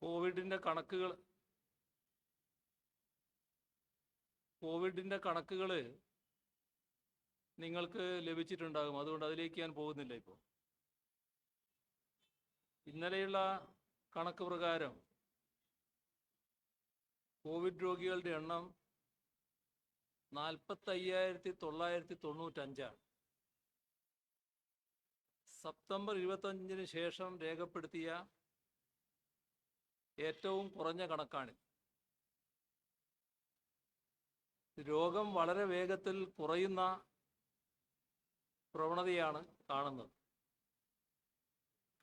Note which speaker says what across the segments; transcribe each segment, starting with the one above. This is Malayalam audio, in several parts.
Speaker 1: കോവിഡിൻ്റെ കണക്കുകൾ നിങ്ങൾക്ക് ലഭിച്ചിട്ടുണ്ടാകും. അതുകൊണ്ട് അതിലേക്ക് ഞാൻ പോകുന്നില്ല. ഇപ്പോൾ ഇന്നലെയുള്ള കണക്ക് പ്രകാരം കോവിഡ് രോഗികളുടെ എണ്ണം 45,995. സെപ്റ്റംബർ 25 ശേഷം രേഖപ്പെടുത്തിയ ഏറ്റവും കുറഞ്ഞ കണക്കാണിത്. രോഗം വളരെ വേഗത്തിൽ കുറയുന്ന പ്രവണതയാണ് കാണുന്നത്.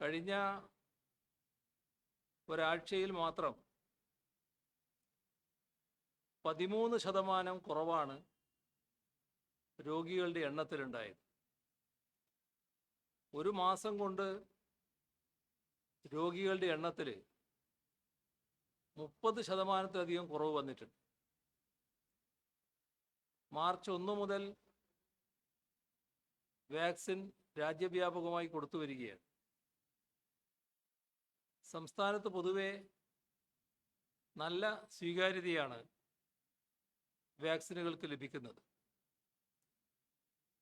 Speaker 1: കഴിഞ്ഞ ഒരാഴ്ചയിൽ മാത്രം 13% കുറവാണ് രോഗികളുടെ എണ്ണത്തിലുണ്ടായത്. ഒരു മാസം കൊണ്ട് രോഗികളുടെ എണ്ണത്തിൽ 30%-ലധികം കുറവ് വന്നിട്ടുണ്ട്. മാർച്ച് 1 മുതൽ വാക്സിൻ രാജ്യവ്യാപകമായി കൊടുത്തു വരികയാണ്. സംസ്ഥാനത്ത് പൊതുവെ നല്ല സ്വീകാര്യതയാണ് വാക്സിനുകൾക്ക് ലഭിക്കുന്നത്.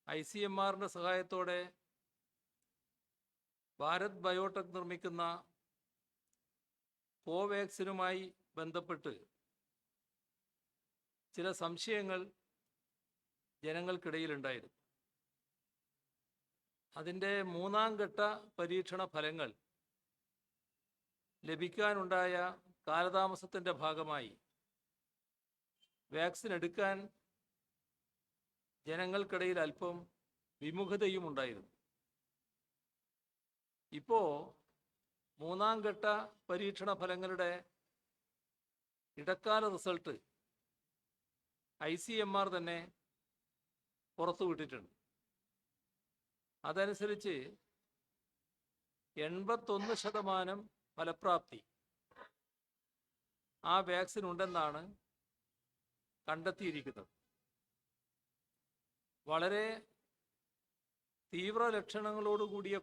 Speaker 1: ICMR-ന്റെ സഹായത്തോടെ ഭാരത് ബയോടെക് നിർമ്മിക്കുന്ന കോവാക്സിനുമായി ബന്ധപ്പെട്ട് ചില സംശയങ്ങൾ ജനങ്ങൾക്കിടയിലുണ്ടായിരുന്നു. അതിൻ്റെ 3ാം ഘട്ട പരീക്ഷണ ഫലങ്ങൾ ലഭിക്കാനുണ്ടായ കാലതാമസത്തിൻ്റെ ഭാഗമായി വാക്സിൻ എടുക്കാൻ ജനങ്ങൾക്കിടയിൽ അല്പം വിമുഖതയും ഉണ്ടായിരുന്നു. ഇപ്പോൾ 3ാം ഘട്ട പരീക്ഷണ ഫലങ്ങളുടെ ഇടക്കാല റിസൾട്ട് ICMR തന്നെ പുറത്തുവിട്ടിട്ടുണ്ട്. അതനുസരിച്ച് 81% ഫലപ്രാപ്തി ആ വാക്സിൻ ഉണ്ടെന്നാണ് കണ്ടെത്തിയിരിക്കുന്നത്. വളരെ തീവ്ര ലക്ഷണങ്ങളോടുകൂടിയ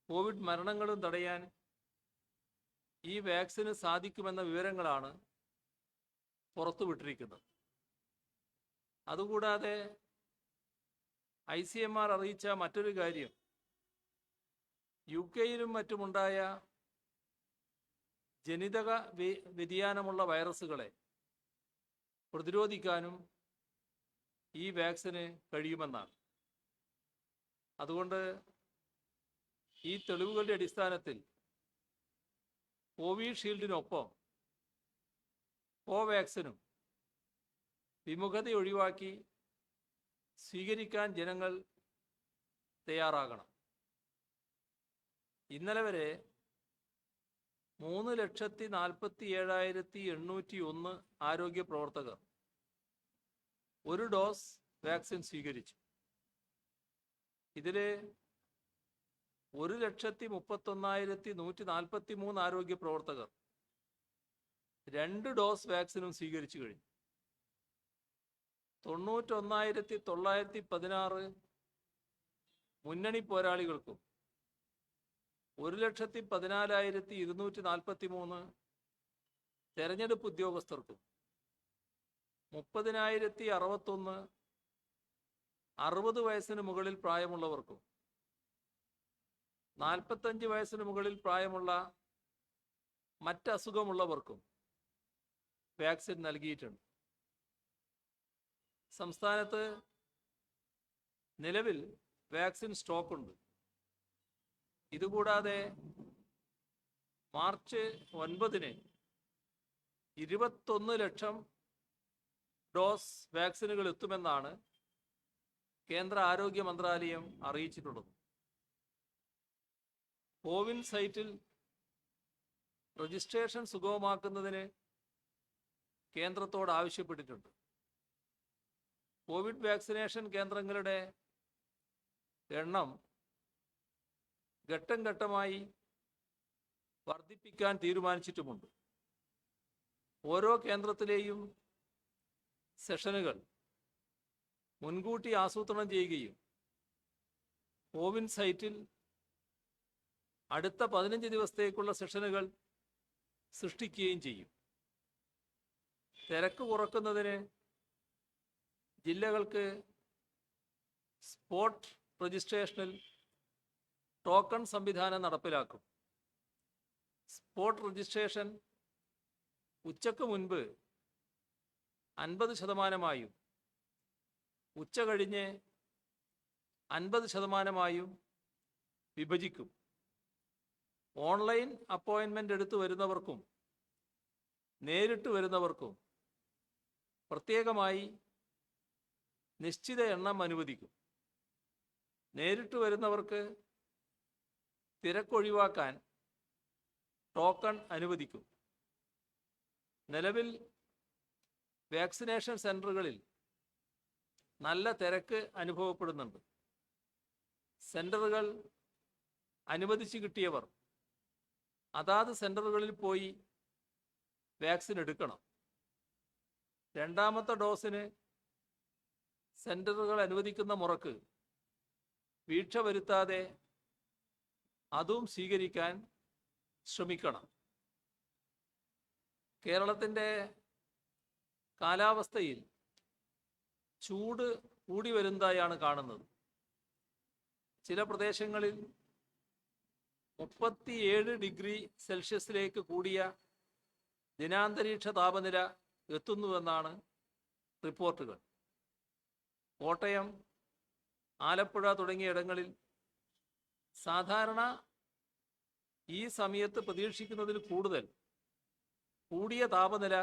Speaker 1: കോവിഡ് മരണങ്ങളും തടയാൻ ഈ വാക്സിന് സാധിക്കുമെന്ന വിവരങ്ങളാണ് പുറത്തുവിട്ടിരിക്കുന്നത്. അതുകൂടാതെ ICMR അറിയിച്ച മറ്റൊരു കാര്യം, UK-യിലും മറ്റുമുണ്ടായ ജനിതക വ്യതിയാനമുള്ള വൈറസുകളെ പ്രതിരോധിക്കാനും ഈ വാക്സിന് കഴിയുമെന്നാണ്. അതുകൊണ്ട് ഈ തെളിവുകളുടെ അടിസ്ഥാനത്തിൽ കോവിഷീൽഡിനൊപ്പം കോവാക്സിനും വിമുഖത ഒഴിവാക്കി സ്വീകരിക്കാൻ ജനങ്ങൾ തയ്യാറാകണം. ഇന്നലെ വരെ 3,47,801 ആരോഗ്യ പ്രവർത്തകർ ഒരു ഡോസ് വാക്സിൻ സ്വീകരിച്ചു. ഇതിൽ 1,31,143 ആരോഗ്യ പ്രവർത്തകർ 2 ഡോസ് വാക്സിനും സ്വീകരിച്ചു കഴിഞ്ഞു. 91,916 മുന്നണി പോരാളികൾക്കും 1,14,243 തെരഞ്ഞെടുപ്പ് ഉദ്യോഗസ്ഥർക്കും 30,061 60 വയസ്സിന് മുകളിൽ പ്രായമുള്ളവർക്കും 45 വയസ്സിന് മുകളിൽ പ്രായമുള്ള മറ്റസുഖമുള്ളവർക്കും വാക്സിൻ നൽകിയിട്ടുണ്ട്. സംസ്ഥാനത്ത് നിലവിൽ വാക്സിൻ സ്റ്റോക്കുണ്ട്. ഇതുകൂടാതെ മാർച്ച് 9-ന് 21 ലക്ഷം ഡോസ് വാക്സിനുകൾ എത്തുമെന്നാണ് കേന്ദ്ര ആരോഗ്യ മന്ത്രാലയം അറിയിച്ചിട്ടുള്ളത്. കോവിൻ സൈറ്റിൽ രജിസ്ട്രേഷൻ സുഗമമാക്കുന്നതിന് കേന്ദ്രത്തോട് ആവശ്യപ്പെട്ടിട്ടുണ്ട്. കോവിഡ് വാക്സിനേഷൻ കേന്ദ്രങ്ങളുടെ എണ്ണം ഘട്ടം ഘട്ടമായി വർദ്ധിപ്പിക്കാൻ തീരുമാനിച്ചിട്ടുമുണ്ട്. ഓരോ കേന്ദ്രത്തിലെയും സെഷനുകൾ മുൻകൂട്ടി ആസൂത്രണം ചെയ്യുകയും കോവിൻ സൈറ്റിൽ അടുത്ത 15 ദിവസത്തേക്കുള്ള സെഷനുകൾ സൃഷ്ടിക്കുകയും ചെയ്യും. തിരക്ക് കുറക്കുന്നതിന് ജില്ലകൾക്ക് സ്പോട്ട് രജിസ്ട്രേഷനിൽ ടോക്കൺ സംവിധാനം നടപ്പിലാക്കും. സ്പോട്ട് രജിസ്ട്രേഷൻ ഉച്ചയ്ക്ക് മുൻപ് 50%, ഉച്ച കഴിഞ്ഞ് 50% വിഭജിക്കും. ഓൺലൈൻ അപ്പോയിൻമെൻ്റ് എടുത്തു വരുന്നവർക്കും നേരിട്ട് വരുന്നവർക്കും പ്രത്യേകമായി നിശ്ചിത എണ്ണം അനുവദിക്കും. നേരിട്ട് വരുന്നവർക്ക് തിരക്കൊഴിവാക്കാൻ ടോക്കൺ അനുവദിക്കും. നിലവിൽ വാക്സിനേഷൻ സെൻ്ററുകളിൽ നല്ല തിരക്ക് അനുഭവപ്പെടുന്നുണ്ട്. സെൻ്ററുകൾ അനുവദിച്ച് കിട്ടിയവർ അതാത് സെൻ്ററുകളിൽ പോയി വാക്സിൻ എടുക്കണം. രണ്ടാമത്തെ ഡോസിന് സെൻ്ററുകൾ അനുവദിക്കുന്ന മുറക്ക് വീഴ്ച വരുത്താതെ അതും സ്വീകരിക്കാൻ ശ്രമിക്കണം. കേരളത്തിൻ്റെ കാലാവസ്ഥയിൽ ചൂട് കൂടി വരുന്നതായാണ് കാണുന്നത്. ചില പ്രദേശങ്ങളിൽ 37 ഡിഗ്രി സെൽഷ്യസിലേക്ക് കൂടിയ ദിനാന്തരീക്ഷ താപനില എത്തുന്നുവെന്നാണ് റിപ്പോർട്ടുകൾ. കോട്ടയം, ആലപ്പുഴ തുടങ്ങിയ ഇടങ്ങളിൽ സാധാരണ ഈ സമയത്ത് പ്രതീക്ഷിക്കുന്നതിൽ കൂടുതൽ കൂടിയ താപനില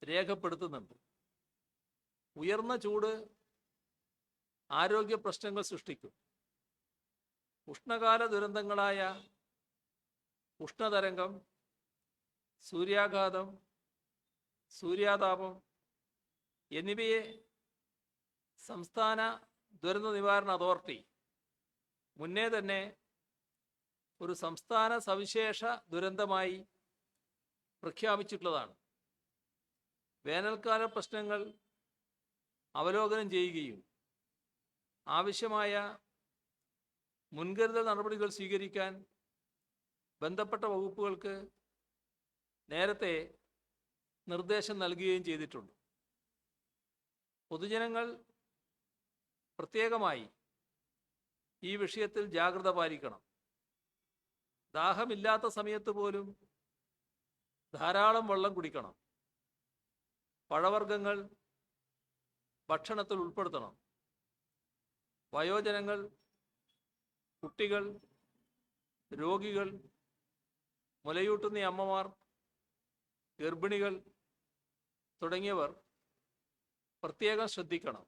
Speaker 1: രേഖപ്പെടുത്തുന്നുണ്ട്. ഉയർന്ന ചൂട് ആരോഗ്യ പ്രശ്നങ്ങൾ സൃഷ്ടിക്കും. ഉഷ്ണകാല ദുരന്തങ്ങളായ ഉഷ്ണതരംഗം, സൂര്യാഘാതം, സൂര്യാതാപം എന്നിവയെ സംസ്ഥാന ദുരന്ത നിവാരണ അതോറിറ്റി മുന്നേ തന്നെ ഒരു സംസ്ഥാന സവിശേഷ ദുരന്തമായി പ്രഖ്യാപിച്ചിട്ടുള്ളതാണ്. വേനൽക്കാല പ്രശ്നങ്ങൾ അവലോകനം ചെയ്യുകയും ആവശ്യമായ മുൻകരുതൽ നടപടികൾ സ്വീകരിക്കാൻ ബന്ധപ്പെട്ട വകുപ്പുകൾക്ക് നേരത്തെ നിർദ്ദേശം നൽകുകയും ചെയ്തിട്ടുണ്ട്. പൊതുജനങ്ങൾ പ്രത്യേകമായി ഈ വിഷയത്തിൽ ജാഗ്രത പാലിക്കണം. ദാഹമില്ലാത്ത സമയത്ത് പോലും ധാരാളം വെള്ളം കുടിക്കണം. പഴവർഗ്ഗങ്ങൾ ഭക്ഷണത്തിൽ ഉൾപ്പെടുത്തണം. വയോജനങ്ങൾ, കുട്ടികൾ, രോഗികൾ, മുലയൂട്ടുന്ന അമ്മമാർ, ഗർഭിണികൾ തുടങ്ങിയവർ പ്രത്യേകം ശ്രദ്ധിക്കണം.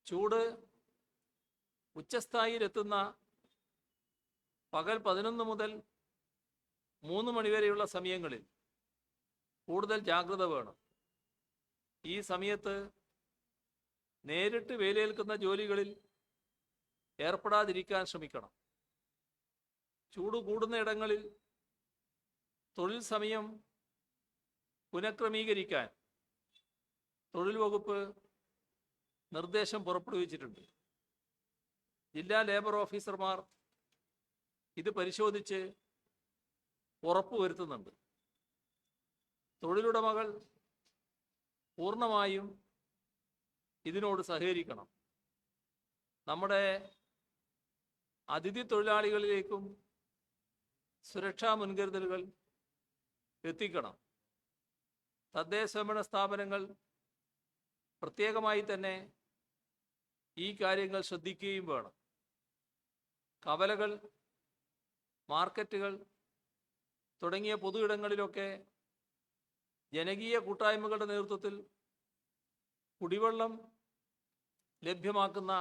Speaker 1: ചൂട് ഉച്ചസ്ഥായിയിലെത്തുന്ന പകൽ 11 മുതൽ 3 മണി വരെയുള്ള സമയങ്ങളിൽ കൂടുതൽ ജാഗ്രത വേണം. ഈ സമയത്ത് നേരിട്ട് വെയിലേൽക്കുന്ന ജോലികളിൽ ഏർപ്പെടാതിരിക്കാൻ ശ്രമിക്കണം. ചൂട് കൂടുന്ന ഇടങ്ങളിൽ തൊഴിൽ സമയം പുനഃക്രമീകരിക്കാൻ തൊഴിൽ വകുപ്പ് നിർദ്ദേശം പുറപ്പെടുവിച്ചിട്ടുണ്ട്. ജില്ലാ ലേബർ ഓഫീസർമാർ ഇത് പരിശോധിച്ച് ഉറപ്പുവരുത്തുന്നുണ്ട്. തൊഴിലുടമകൾ പൂർണ്ണമായും ഇതിനോട് സഹകരിക്കണം. നമ്മുടെ അതിഥി തൊഴിലാളികളിലേക്കും സുരക്ഷാ മുൻകരുതലുകൾ എത്തിക്കണം. തദ്ദേശഭരണ സ്ഥാപനങ്ങൾ പ്രത്യേകമായി തന്നെ ഈ കാര്യങ്ങൾ ശ്രദ്ധിക്കുകയും വേണം. കവലകൾ, മാർക്കറ്റുകൾ തുടങ്ങിയ പൊതു ഇടങ്ങളിലൊക്കെ ജനകീയ കൂട്ടായ്മകളുടെ നേതൃത്വത്തിൽ കുടിവെള്ളം ലഭ്യമാക്കുന്ന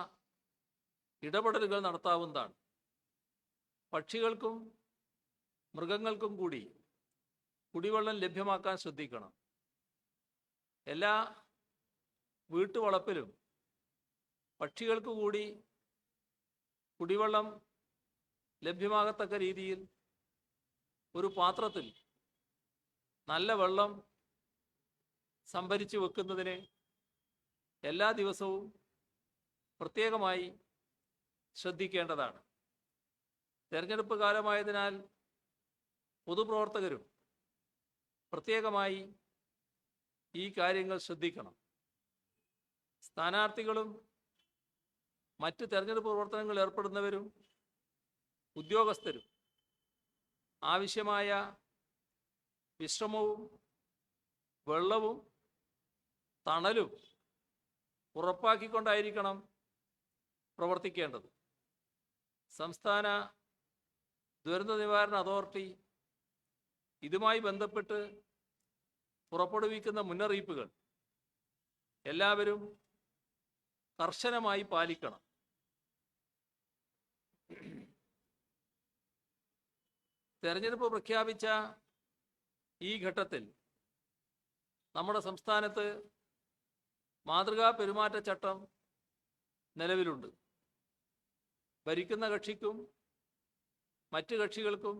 Speaker 1: ഇടപെടലുകൾ നടത്താവുന്നതാണ്. പക്ഷികൾക്കും മൃഗങ്ങൾക്കും കൂടി കുടിവെള്ളം ലഭ്യമാക്കാൻ ശ്രദ്ധിക്കണം. എല്ലാ വീട്ടുവളപ്പിലും പക്ഷികൾക്ക് കൂടി കുടിവെള്ളം ലഭ്യമാകത്തക്ക രീതിയിൽ ഒരു പാത്രത്തിൽ നല്ല വെള്ളം സംഭരിച്ചു വെക്കുന്നതിന് എല്ലാ ദിവസവും പ്രത്യേകമായി ശ്രദ്ധിക്കേണ്ടതാണ്. തെരഞ്ഞെടുപ്പ് കാലമായതിനാൽ പൊതുപ്രവർത്തകരും പ്രത്യേകമായി ഈ കാര്യങ്ങൾ ശ്രദ്ധിക്കണം. സ്ഥാനാർത്ഥികളും മറ്റ് തെരഞ്ഞെടുപ്പ് പ്രവർത്തനങ്ങളിൽ ഏർപ്പെടുന്നവരും ഉദ്യോഗസ്ഥരും ആവശ്യമായ വിശ്രമവും വെള്ളവും തണലും ഉറപ്പാക്കിക്കൊണ്ടായിരിക്കണം പ്രവർത്തിക്കേണ്ടത്. സംസ്ഥാന ദുരന്ത നിവാരണ അതോറിറ്റി ഇതുമായി ബന്ധപ്പെട്ട് പുറപ്പെടുവിക്കുന്ന മുന്നറിയിപ്പുകൾ എല്ലാവരും കർശനമായി പാലിക്കണം. തെരഞ്ഞെടുപ്പ് പ്രഖ്യാപിച്ച ഈ ഘട്ടത്തിൽ നമ്മുടെ സംസ്ഥാനത്ത് മാതൃകാ പെരുമാറ്റച്ചട്ടം നിലവിലുണ്ട്. ഭരിക്കുന്ന കക്ഷിക്കും മറ്റ് കക്ഷികൾക്കും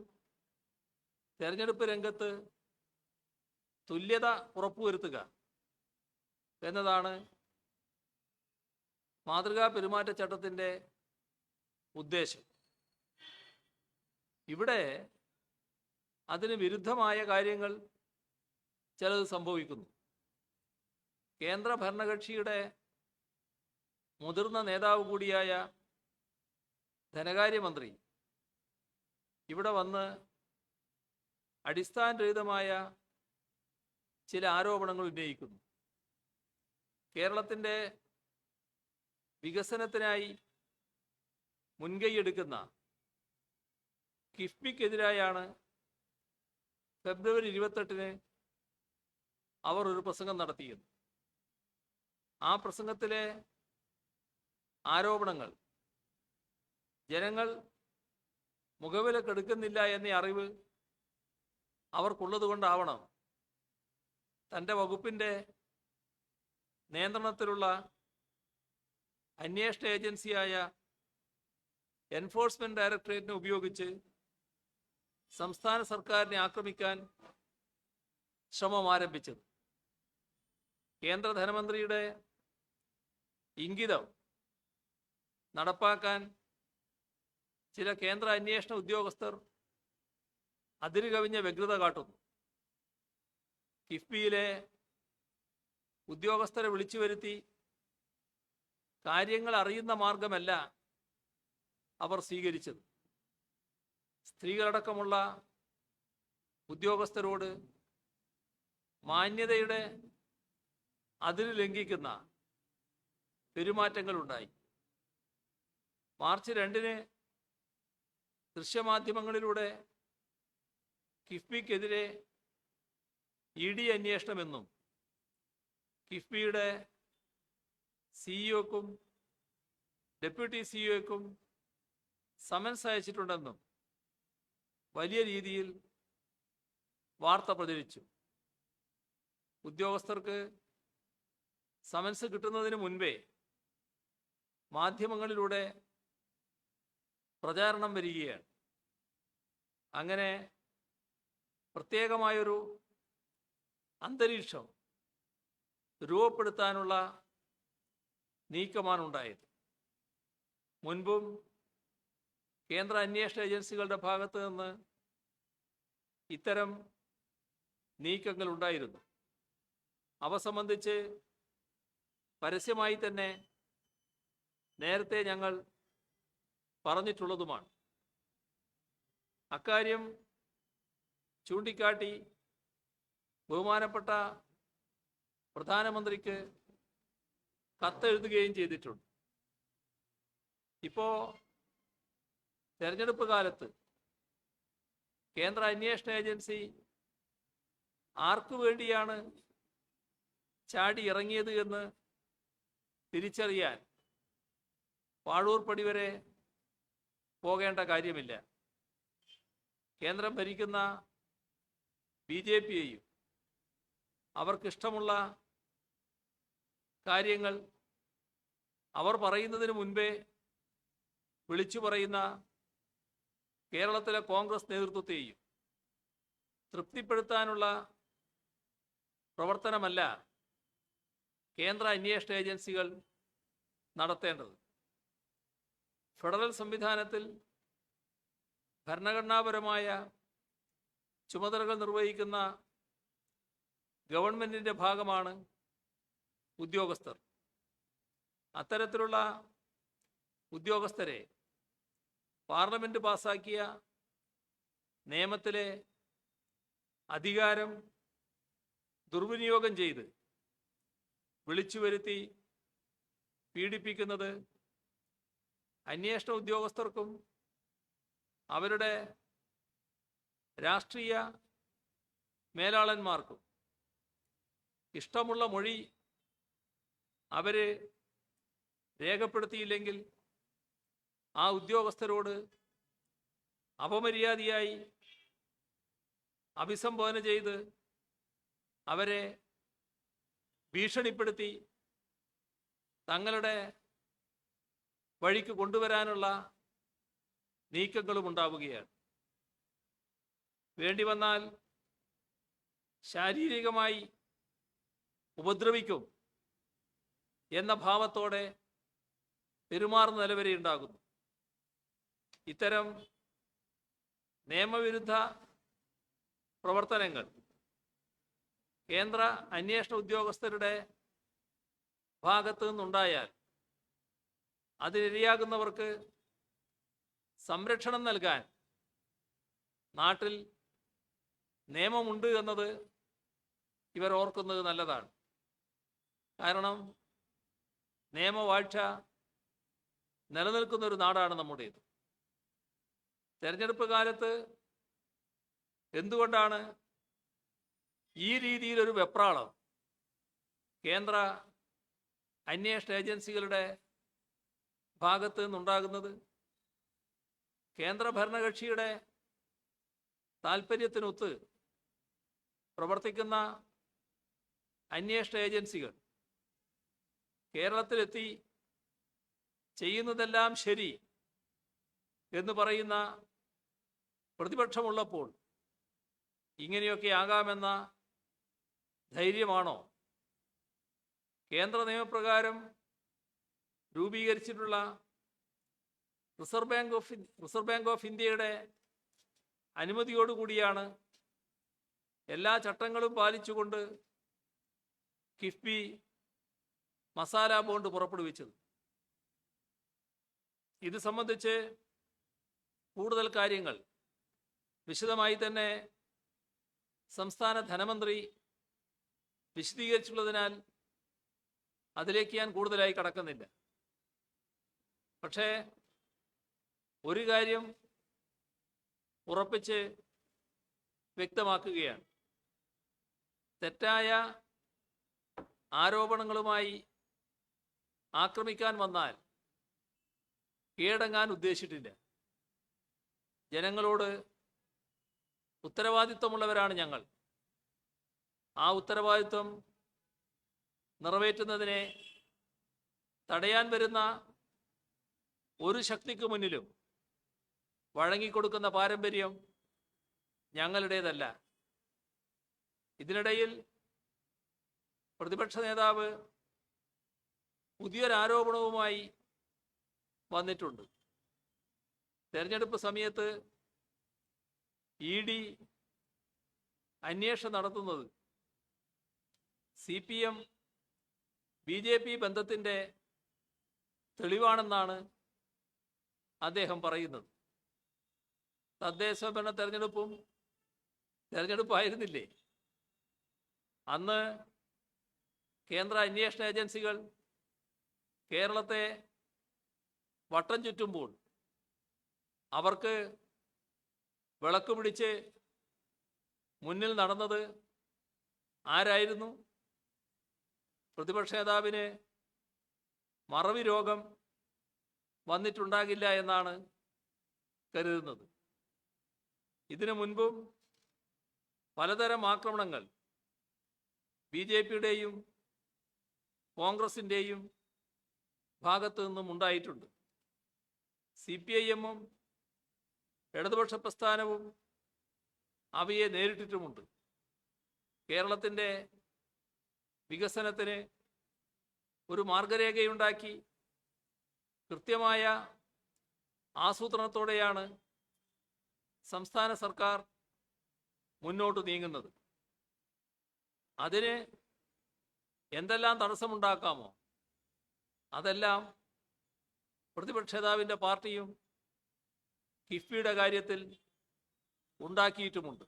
Speaker 1: തെരഞ്ഞെടുപ്പ് രംഗത്ത് തുല്യത ഉറപ്പുവരുത്തുക എന്നതാണ് മാതൃകാ പെരുമാറ്റച്ചട്ടത്തിൻ്റെ ഉദ്ദേശം. ഇവിടെ അതിന് വിരുദ്ധമായ കാര്യങ്ങൾ ചിലത് സംഭവിക്കുന്നു. കേന്ദ്ര ഭരണകക്ഷിയുടെ മുതിർന്ന നേതാവ് കൂടിയായ ധനകാര്യമന്ത്രി ഇവിടെ വന്ന് അടിസ്ഥാനരഹിതമായ ചില ആരോപണങ്ങൾ ഉന്നയിക്കുന്നു. കേരളത്തിൻ്റെ വികസനത്തിനായി മുൻകൈയെടുക്കുന്ന കിഫ്ബിക്കെതിരായാണ് ഫെബ്രുവരി 28-ന് അവർ ഒരു പ്രസംഗം നടത്തിയത്. ആ പ്രസംഗത്തിലെ ആരോപണങ്ങൾ ജനങ്ങൾ മുഖവിലക്കെടുക്കുന്നില്ല എന്ന അറിവ് അവർക്കുള്ളതുകൊണ്ടാവണം തൻ്റെ വകുപ്പിൻ്റെ നിയന്ത്രണത്തിലുള്ള അന്വേഷണ ഏജൻസിയായ എൻഫോഴ്സ്മെന്റ് ഡയറക്ടറേറ്റിനെ ഉപയോഗിച്ച് സംസ്ഥാന സർക്കാരിനെ ആക്രമിക്കാൻ ശ്രമം ആരംഭിച്ചത്. കേന്ദ്ര ധനമന്ത്രിയുടെ ഇംഗിതം നടപ്പാക്കാൻ ചില കേന്ദ്ര അന്വേഷണ ഉദ്യോഗസ്ഥർ അതിരുകവിഞ്ഞ വ്യഗ്രത കാട്ടുന്നു. കിഫ്ബിയിലെ ഉദ്യോഗസ്ഥരെ വിളിച്ചു വരുത്തി കാര്യങ്ങൾ അറിയുന്ന മാർഗമല്ല അവർ സ്വീകരിച്ചത്. സ്ത്രീകളടക്കമുള്ള ഉദ്യോഗസ്ഥരോട് മാന്യതയുടെ അതിര് ലംഘിക്കുന്ന പെരുമാറ്റങ്ങളുണ്ടായി. മാർച്ച് 2-ന് ദൃശ്യമാധ്യമങ്ങളിലൂടെ കിഫ്ബിക്കെതിരെ ED അന്വേഷണമെന്നും കിഫ്ബിയുടെ സിഇഒക്കും ഡെപ്യൂട്ടി സിഇഒക്കും സമൻസ് അയച്ചിട്ടുണ്ടെന്നും വലിയ രീതിയിൽ വാർത്ത പ്രചരിച്ചു. ഉദ്യോഗസ്ഥർക്ക് സമൻസ് കിട്ടുന്നതിന് മുൻപേ മാധ്യമങ്ങളിലൂടെ പ്രചാരണം വരികയാണ്. അങ്ങനെ പ്രത്യേകമായൊരു അന്തരീക്ഷം രൂപപ്പെടുത്താനുള്ള നീക്കമാണ് ഉണ്ടായത്. മുൻപും കേന്ദ്ര അന്വേഷണ ഏജൻസികളുടെ ഭാഗത്ത് നിന്ന് ഇത്തരം നീക്കങ്ങൾ ഉണ്ടായിരുന്നു. അവ സംബന്ധിച്ച് പരസ്യമായി തന്നെ നേരത്തെ ഞങ്ങൾ പറഞ്ഞിട്ടുള്ളതുമാണ്. അക്കാര്യം ചൂണ്ടിക്കാട്ടി ബഹുമാനപ്പെട്ട പ്രധാനമന്ത്രിക്ക് കത്തെഴുതുകയും ചെയ്തിട്ടുണ്ട്. ഇപ്പോൾ തെരഞ്ഞെടുപ്പ് കാലത്ത് കേന്ദ്ര അന്വേഷണ ഏജൻസി ആർക്കു വേണ്ടിയാണ് ചാടി ഇറങ്ങിയത് എന്ന് തിരിച്ചറിയാൻ പാഴൂർ പടി വരെ പോകേണ്ട കാര്യമില്ല. കേന്ദ്രം ഭരിക്കുന്ന BJPയെയും അവർക്കിഷ്ടമുള്ള കാര്യങ്ങൾ അവർ പറയുന്നതിന് മുൻപേ വിളിച്ചു പറയുന്ന കേരളത്തിലെ കോൺഗ്രസ് നേതൃത്വത്തെയും തൃപ്തിപ്പെടുത്താനുള്ള പ്രവർത്തനമല്ല കേന്ദ്ര അന്വേഷണ ഏജൻസികൾ നടത്തേണ്ടത്. ഫെഡറൽ സംവിധാനത്തിൽ ഭരണഘടനാപരമായ ചുമതലകൾ നിർവഹിക്കുന്ന ഗവൺമെൻറ്റിൻ്റെ ഭാഗമാണ് ഉദ്യോഗസ്ഥർ. അത്തരത്തിലുള്ള ഉദ്യോഗസ്ഥരെ പാർലമെൻറ്റ് പാസാക്കിയ നിയമത്തിലെ അധികാരം ദുർവിനിയോഗം ചെയ്ത് വിളിച്ചു വരുത്തി പീഡിപ്പിക്കുന്നത് അന്വേഷണ ഉദ്യോഗസ്ഥർക്കും അവരുടെ രാഷ്ട്രീയ മേലാളന്മാർക്കും ഇഷ്ടമുള്ള മൊഴി അവർ രേഖപ്പെടുത്തിയില്ലെങ്കിൽ ആ ഉദ്യോഗസ്ഥരോട് അപമര്യാദയായി അഭിസംബോധന ചെയ്ത് അവരെ ഭീഷണിപ്പെടുത്തി തങ്ങളുടെ വഴിക്ക് കൊണ്ടുവരാനുള്ള നീക്കങ്ങളും ഉണ്ടാവുകയാണ്. വേണ്ടി വന്നാൽ ശാരീരികമായി ഉപദ്രവിക്കും എന്ന ഭാവത്തോടെ പെരുമാറുന്ന നിലവരെ ഉണ്ടാകുന്നു. ഇത്തരം നിയമവിരുദ്ധ പ്രവർത്തനങ്ങൾ കേന്ദ്ര അന്വേഷണ ഉദ്യോഗസ്ഥരുടെ ഭാഗത്തു നിന്നുണ്ടായാൽ അതിനിരയാകുന്നവർക്ക് സംരക്ഷണം നൽകാൻ നാട്ടിൽ നിയമമുണ്ട് എന്നത് ഇവർ ഓർക്കുന്നത് നല്ലതാണ്. കാരണം നിയമവാഴ്ച നിലനിൽക്കുന്ന ഒരു നാടാണ് നമ്മുടേത്. തെരഞ്ഞെടുപ്പ് കാലത്ത് എന്തുകൊണ്ടാണ് ഈ രീതിയിലൊരു വെപ്രാളം കേന്ദ്ര അന്വേഷണ ഏജൻസികളുടെ ഭാഗത്ത് നിന്നുണ്ടാകുന്നത്? കേന്ദ്ര ഭരണകക്ഷിയുടെ താൽപ്പര്യത്തിനൊത്ത് പ്രവർത്തിക്കുന്ന അന്വേഷണ ഏജൻസികൾ കേരളത്തിലെത്തി ചെയ്യുന്നതെല്ലാം ശരി എന്ന് പറയുന്ന പ്രതിപക്ഷമുള്ളപ്പോൾ ഇങ്ങനെയൊക്കെ ആകാമെന്ന ധൈര്യമാണോ കേന്ദ്ര നിയമപ്രകാരം രൂപീകരിച്ചിട്ടുള്ള റിസർവ് ബാങ്ക് ഓഫ് ഇന്ത്യയുടെ അനുമതിയോടുകൂടിയാണ് എല്ലാ ചട്ടങ്ങളും പാലിച്ചുകൊണ്ട് കിഫ്ബി മസാല ബോണ്ട് പുറപ്പെടുവിച്ചത്? ഇത് സംബന്ധിച്ച് കൂടുതൽ കാര്യങ്ങൾ വിശദമായി തന്നെ സംസ്ഥാന ധനമന്ത്രി വിശദീകരിച്ചുള്ളതിനാൽ അതിലേക്ക് ഞാൻ കൂടുതലായി കടക്കുന്നില്ല. പക്ഷേ ഒരു കാര്യം ഉറപ്പിച്ച് വ്യക്തമാക്കുകയാണ്. തെറ്റായ ആരോപണങ്ങളുമായി ആക്രമിക്കാൻ വന്നാൽ കീഴടങ്ങാൻ ഉദ്ദേശിച്ചിട്ടില്ല. ജനങ്ങളോട് ഉത്തരവാദിത്വമുള്ളവരാണ് ഞങ്ങൾ. ആ ഉത്തരവാദിത്വം നിറവേറ്റുന്നതിനെ തടയാൻ വരുന്ന ഒരു ശക്തിക്ക് മുന്നിലും വഴങ്ങിക്കൊടുക്കുന്ന പാരമ്പര്യം ഞങ്ങളുടേതല്ല. ഇതിനിടയിൽ പ്രതിപക്ഷ നേതാവ് പുതിയൊരാരോപണവുമായി വന്നിട്ടുണ്ട്. തെരഞ്ഞെടുപ്പ് സമയത്ത് ED അന്വേഷണം നടത്തുന്നത് CPM BJP ബന്ധത്തിൻ്റെ തെളിവാണെന്നാണ് അദ്ദേഹം പറയുന്നത്. തദ്ദേശ ഭരണ തെരഞ്ഞെടുപ്പായിരുന്നില്ലേ? അന്ന് കേന്ദ്ര അന്വേഷണ ഏജൻസികൾ കേരളത്തെ വട്ടം ചുറ്റുമ്പോൾ അവർക്ക് വിളക്ക് പിടിച്ച് മുന്നിൽ നടന്നത് ആരായിരുന്നു? പ്രതിപക്ഷ നേതാവിന് മറവി രോഗം വന്നിട്ടുണ്ടാകില്ല എന്നാണ് കരുതുന്നത്. ഇതിനു മുൻപും പലതരം ആക്രമണങ്ങൾ BJPയുടെയും കോൺഗ്രസിൻ്റെയും ഭാഗത്തു നിന്നും ഉണ്ടായിട്ടുണ്ട്. CPIMഉം ഇടതുപക്ഷ പ്രസ്ഥാനവും അവയെ നേരിട്ടിട്ടുമുണ്ട്. കേരളത്തിൻ്റെ വികസനത്തിന് ഒരു മാർഗരേഖയുണ്ടാക്കി കൃത്യമായ ആസൂത്രണത്തോടെയാണ് സംസ്ഥാന സർക്കാർ മുന്നോട്ട് നീങ്ങുന്നത്. അതിന് എന്തെല്ലാം തടസ്സമുണ്ടാക്കാമോ അതെല്ലാം പ്രതിപക്ഷ നേതാവിൻ്റെ പാർട്ടിയും കിഫ്ബിയുടെ കാര്യത്തിൽ ഉണ്ടാക്കിയിട്ടുമുണ്ട്.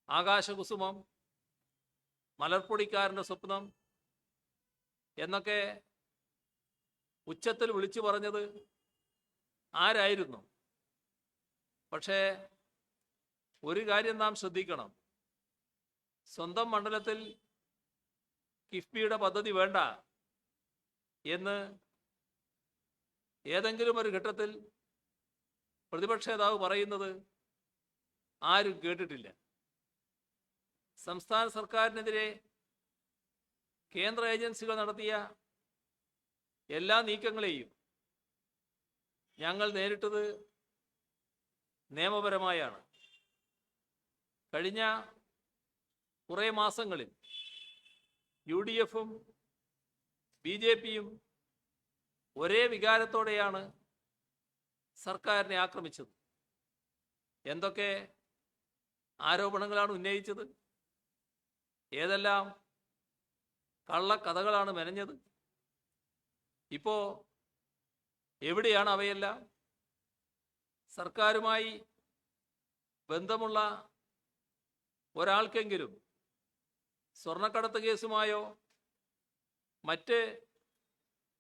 Speaker 1: ആകാശകുസുമം, മലർപ്പൊടിക്കാരൻ്റെ സ്വപ്നം എന്നൊക്കെ ഉച്ചത്തിൽ വിളിച്ചു പറഞ്ഞത് ആരായിരുന്നു? പക്ഷേ ഒരു കാര്യം നാം ശ്രദ്ധിക്കണം. സ്വന്തം മണ്ഡലത്തിൽ കിഫ്ബിയുടെ പദ്ധതി വേണ്ട എന്ന് ഏതെങ്കിലും ഒരു ഘട്ടത്തിൽ പ്രതിപക്ഷ നേതാവ് പറയുന്നത് ആരും കേട്ടിട്ടില്ല. സംസ്ഥാന സർക്കാരിനെതിരെ കേന്ദ്ര ഏജൻസികൾ നടത്തിയ എല്ലാ നീക്കങ്ങളെയും ഞങ്ങൾ നേരിട്ടത് നിയമപരമായാണ്. കഴിഞ്ഞ കുറേ മാസങ്ങളിൽ UDFും BJPയും ഒരേ വികാരത്തോടെയാണ് സർക്കാരിനെ ആക്രമിച്ചത്. എന്തൊക്കെ ആരോപണങ്ങളാണ് ഉന്നയിച്ചത്? ഏതെല്ലാം കള്ളക്കഥകളാണ് മെനഞ്ഞത്? ഇപ്പോൾ എവിടെയാണ് അവയെല്ലാം? സർക്കാരുമായി ബന്ധമുള്ള ഒരാൾക്കെങ്കിലും സ്വർണ്ണക്കടത്ത് കേസുമായോ മറ്റ്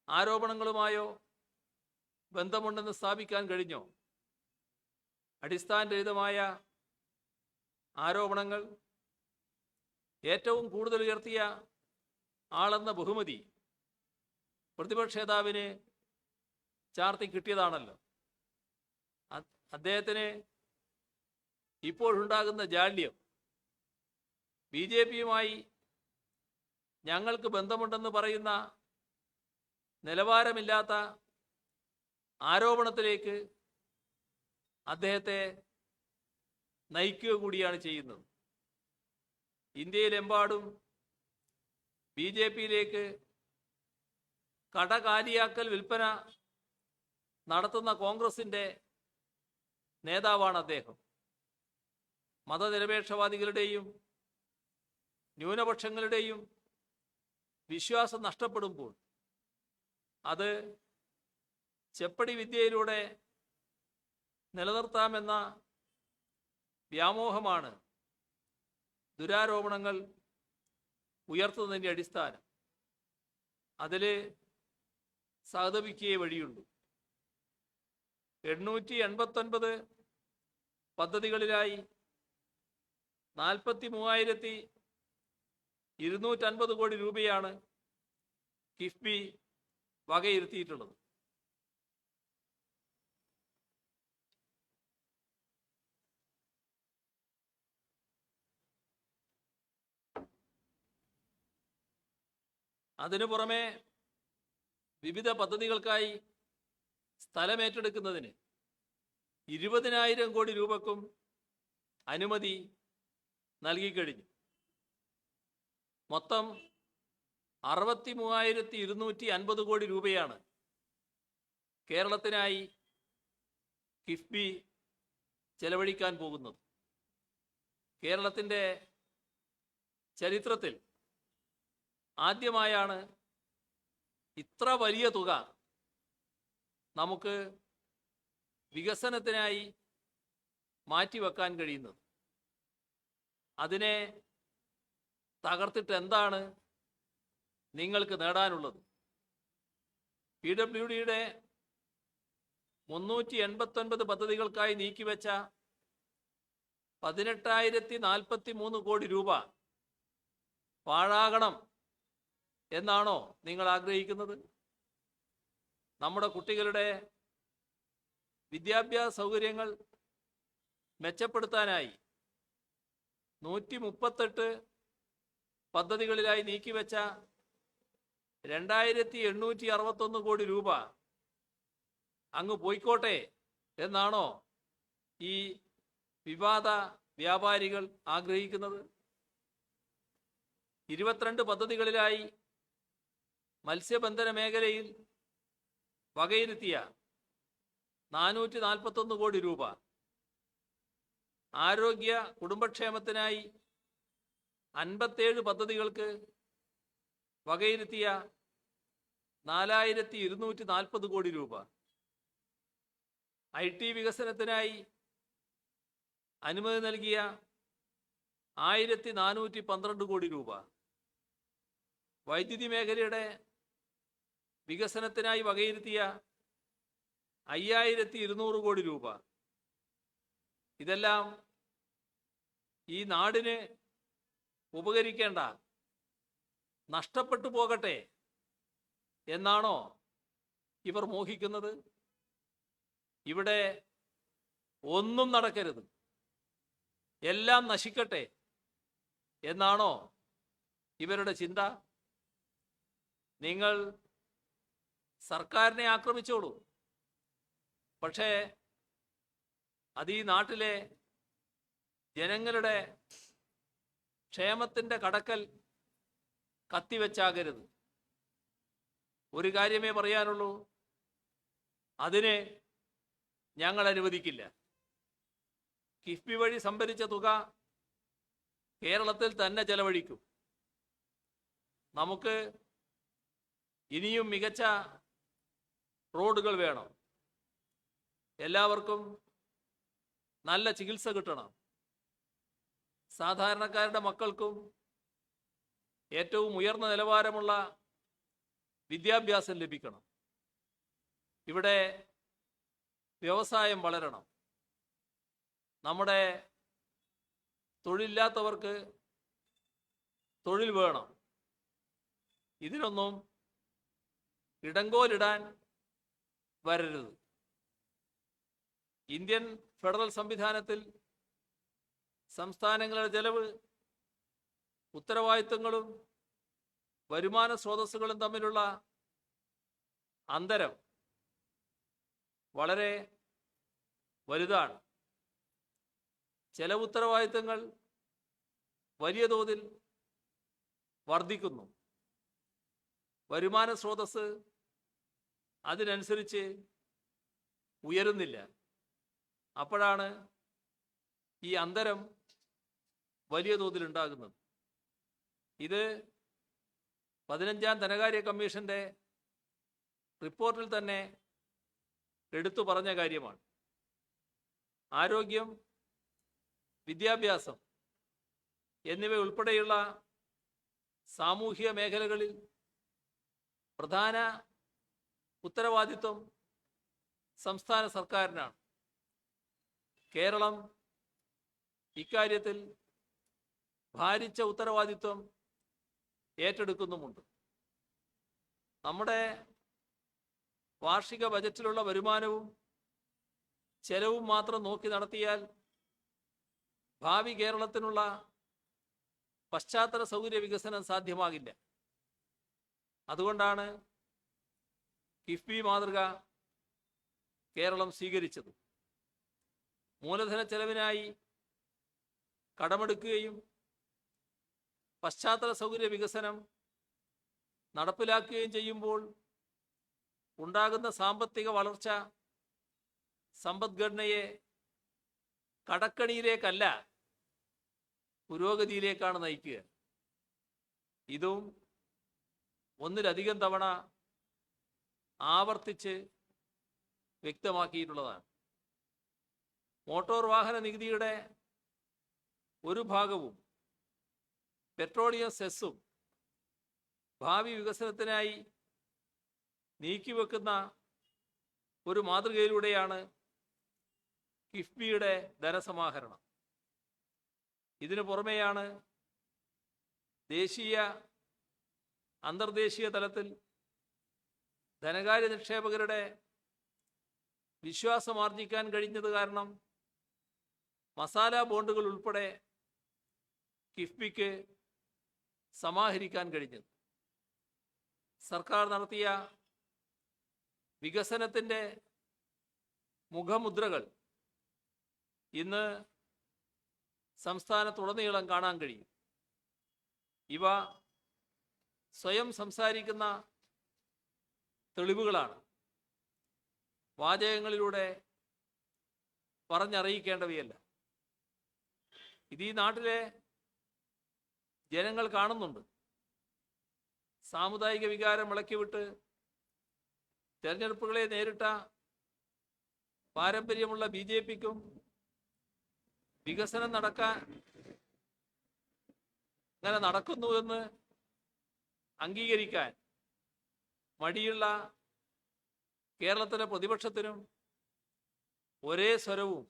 Speaker 1: ആരോപണങ്ങളുമായോ ബന്ധമുണ്ടെന്ന് സ്ഥാപിക്കാൻ കഴിഞ്ഞോ? അടിസ്ഥാനരഹിതമായ ആരോപണങ്ങൾ, ഏറ്റവും കൂടുതൽ ഉയർത്തിയ ആളെന്ന ബഹുമതി പ്രതിപക്ഷ നേതാവിന് ചാർത്തി കിട്ടിയതാണല്ലോ. അദ്ദേഹത്തിന് ഇപ്പോഴുണ്ടാകുന്ന ജാള്യം BJPയുമായി ഞങ്ങൾക്ക് ബന്ധമുണ്ടെന്ന് പറയുന്ന നിലവാരമില്ലാത്ത ആരോപണത്തിലേക്ക് അദ്ദേഹത്തെ നയിക്കുക കൂടിയാണ് ചെയ്യുന്നത്. ഇന്ത്യയിലെമ്പാടും BJPയിലേക്ക് കടകാലിയാക്കൽ വിൽപ്പന നടത്തുന്ന കോൺഗ്രസിൻ്റെ നേതാവാണ് അദ്ദേഹം. മതനിരപേക്ഷവാദികളുടെയും ന്യൂനപക്ഷങ്ങളുടെയും വിശ്വാസം നഷ്ടപ്പെടുമ്പോൾ അത് ചെപ്പടി വിദ്യയിലൂടെ നിലനിർത്താമെന്ന വ്യാമോഹമാണ് ദുരാരോപണങ്ങൾ ഉയർത്തുന്നതിൻ്റെ അടിസ്ഥാനം. അതിൽ സഹതപിക്കുകയേ വഴിയുള്ളൂ. 889 പദ്ധതികളിലായി 43,250 കോടി രൂപയാണ് കിഫ്ബി വകയിരുത്തിയിട്ടുള്ളത്. അതിനു പുറമെ വിവിധ പദ്ധതികൾക്കായി സ്ഥലമേറ്റെടുക്കുന്നതിന് 20,000 കോടി രൂപക്കും അനുമതി നൽകിക്കഴിഞ്ഞു. മൊത്തം 63,250 കോടി രൂപയാണ് കേരളത്തിനായി കിഫ്ബി ചെലവഴിക്കാൻ പോകുന്നത്. കേരളത്തിൻ്റെ ചരിത്രത്തിൽ ആദ്യമായാണ് ഇത്ര വലിയ തുക നമുക്ക് വികസനത്തിനായി മാറ്റിവെക്കാൻ കഴിയുന്നത്. അതിനെ തകർത്തിട്ട് എന്താണ് നിങ്ങൾക്ക് നേടാനുള്ളത്? PWDയുടെ 389 പദ്ധതികൾക്കായി നീക്കിവെച്ച 18,043 കോടി രൂപ പാഴാകണം എന്നാണോ നിങ്ങൾ ആഗ്രഹിക്കുന്നത്? നമ്മുടെ കുട്ടികളുടെ വിദ്യാഭ്യാസ സൗകര്യങ്ങൾ മെച്ചപ്പെടുത്താനായി 138 പദ്ധതികളിലായി നീക്കിവെച്ച 2,861 കോടി രൂപ അങ്ങ് പോയിക്കോട്ടെ എന്നാണോ ഈ വിവാദ വ്യാപാരികൾ ആഗ്രഹിക്കുന്നത്? 22 പദ്ധതികളിലായി മത്സ്യബന്ധന മേഖലയിൽ വകയിരുത്തിയ 441 കോടി രൂപ ആരോഗ്യ കുടുംബക്ഷേമത്തിനായി 57 പദ്ധതികൾക്ക് വകയിരുത്തിയ 4240 കോടി രൂപ, IT വികസനത്തിനായി അനുമതി നൽകിയ 1412 കോടി രൂപ, വൈദ്യുതി മേഖലയുടെ വികസനത്തിനായി വകയിരുത്തിയ 5200 കോടി രൂപ. ഇതെല്ലാം ഈ നാടിന് ഉപകരിക്കേണ്ട, നഷ്ടപ്പെട്ടു പോകട്ടെ എന്നാണോ ഇവർ മോഹിക്കുന്നത്? ഇവിടെ ഒന്നും നടക്കരുത്, എല്ലാം നശിക്കട്ടെ എന്നാണോ ഇവരുടെ ചിന്ത? നിങ്ങൾ സർക്കാരിനെ ആക്രമിച്ചോളൂ, പക്ഷേ അത് ഈ നാട്ടിലെ ജനങ്ങളുടെ ക്ഷേമത്തിൻ്റെ കടക്കൽ കത്തിവെച്ചാകരുത്. ഒരു കാര്യമേ പറയാനുള്ളൂ, അതിന് ഞങ്ങൾ അനുവദിക്കില്ല. കിഫ്ബി വഴി സംഭരിച്ച തുക കേരളത്തിൽ തന്നെ ചെലവഴിക്കും. നമുക്ക് ഇനിയും മികച്ച റോഡുകൾ വേണം, എല്ലാവർക്കും നല്ല ചികിത്സ കിട്ടണം, സാധാരണക്കാരുടെ മക്കൾക്കും ഏറ്റവും ഉയർന്ന നിലവാരമുള്ള വിദ്യാഭ്യാസം ലഭിക്കണം, ഇവിടെ വ്യവസായം വളരണം, നമ്മുടെ തൊഴിലില്ലാത്തവർക്ക് തൊഴിൽ വേണം. ഇതിനൊന്നും ഇടങ്കോലിടാൻ വരരുത്. ഇന്ത്യൻ ഫെഡറൽ സംവിധാനത്തിൽ സംസ്ഥാനങ്ങളുടെ ചെലവ്, ഉത്തരവാദിത്തങ്ങളും വരുമാന സ്രോതസ്സുകളും തമ്മിലുള്ള അന്തരം വളരെ വലുതാണ്. ചില ഉത്തരവാദിത്തങ്ങൾ വലിയ തോതിൽ വർദ്ധിക്കുന്നു, വരുമാന സ്രോതസ്സ് അതിനനുസരിച്ച് ഉയരുന്നില്ല. അപ്പോഴാണ് ഈ അന്തരം വലിയ തോതിൽ ഉണ്ടാകുന്നത്. ഇത് 15ാം ധനകാര്യ കമ്മീഷന്റെ റിപ്പോർട്ടിൽ തന്നെ എടുത്തു പറഞ്ഞ കാര്യമാണ്. ആരോഗ്യം, വിദ്യാഭ്യാസം എന്നിവ ഉൾപ്പെടെയുള്ള സാമൂഹിക മേഖലകളിൽ പ്രധാന ഉത്തരവാദിത്വം സംസ്ഥാന സർക്കാരിനാണ്. കേരളം ഇക്കാര്യത്തിൽ ഭാരിച്ച ഉത്തരവാദിത്വം ഏറ്റെടുക്കുന്നുമുണ്ട്. നമ്മുടെ വാർഷിക ബജറ്റിലുള്ള വരുമാനവും ചെലവും മാത്രം നോക്കി നടത്തിയാൽ ഭാവി കേരളത്തിനുള്ള പശ്ചാത്തല സൗകര്യ വികസനം സാധ്യമാകില്ല. അതുകൊണ്ടാണ് കിഫ്ബി മാതൃക കേരളം സ്വീകരിച്ചത്. മൂലധന ചെലവിനായി കടമെടുക്കുകയും പശ്ചാത്തല സൗകര്യ വികസനം നടപ്പിലാക്കുകയും ചെയ്യുമ്പോൾ ഉണ്ടാകുന്ന സാമ്പത്തിക വളർച്ച സമ്പദ്ഘടനയെ കടക്കണിയിലേക്കല്ല, പുരോഗതിയിലേക്കാണ് നയിക്കുക. ഇതും ഒന്നിലധികം തവണ ആവർത്തിച്ച് വ്യക്തമാക്കിയിട്ടുള്ളതാണ്. മോട്ടോർ വാഹന നികുതിയുടെ ഒരു ഭാഗവും പെട്രോളിയം സെസ്സും ഭാവി വികസനത്തിനായി നീക്കിവെക്കുന്ന ഒരു മാതൃകയിലൂടെയാണ് കിഫ്ബിയുടെ ധനസമാഹരണം. ഇതിനു പുറമെയാണ് ദേശീയ അന്തർദേശീയ തലത്തിൽ ധനകാര്യ നിക്ഷേപകരുടെ വിശ്വാസമാർജിക്കാൻ കഴിഞ്ഞത് കാരണം മസാല ബോണ്ടുകൾ ഉൾപ്പെടെ കിഫ്ബിക്ക് സമാഹരിക്കാൻ കഴിഞ്ഞത്. സർക്കാർ നടത്തിയ വികസനത്തിൻ്റെ മുഖമുദ്രകൾ ഇന്ന് സംസ്ഥാനത്തുടനീളം കാണാൻ കഴിയും. ഇവ സ്വയം സംസാരിക്കുന്ന തെളിവുകളാണ്, വാചകങ്ങളിലൂടെ പറഞ്ഞറിയിക്കേണ്ടവയല്ല. ഇത് ഈ നാട്ടിലെ ജനങ്ങൾ കാണുന്നുണ്ട്. സാമുദായിക വികാരം ഇളക്കിവിട്ട് തെരഞ്ഞെടുപ്പുകളെ നേരിട്ട പാരമ്പര്യമുള്ള BJPക്കും വികസനം അങ്ങനെ നടക്കുന്നുവെന്ന് അംഗീകരിക്കാൻ മടിയുള്ള കേരളത്തിലെ പ്രതിപക്ഷത്തിനും ഒരേ സ്വരവും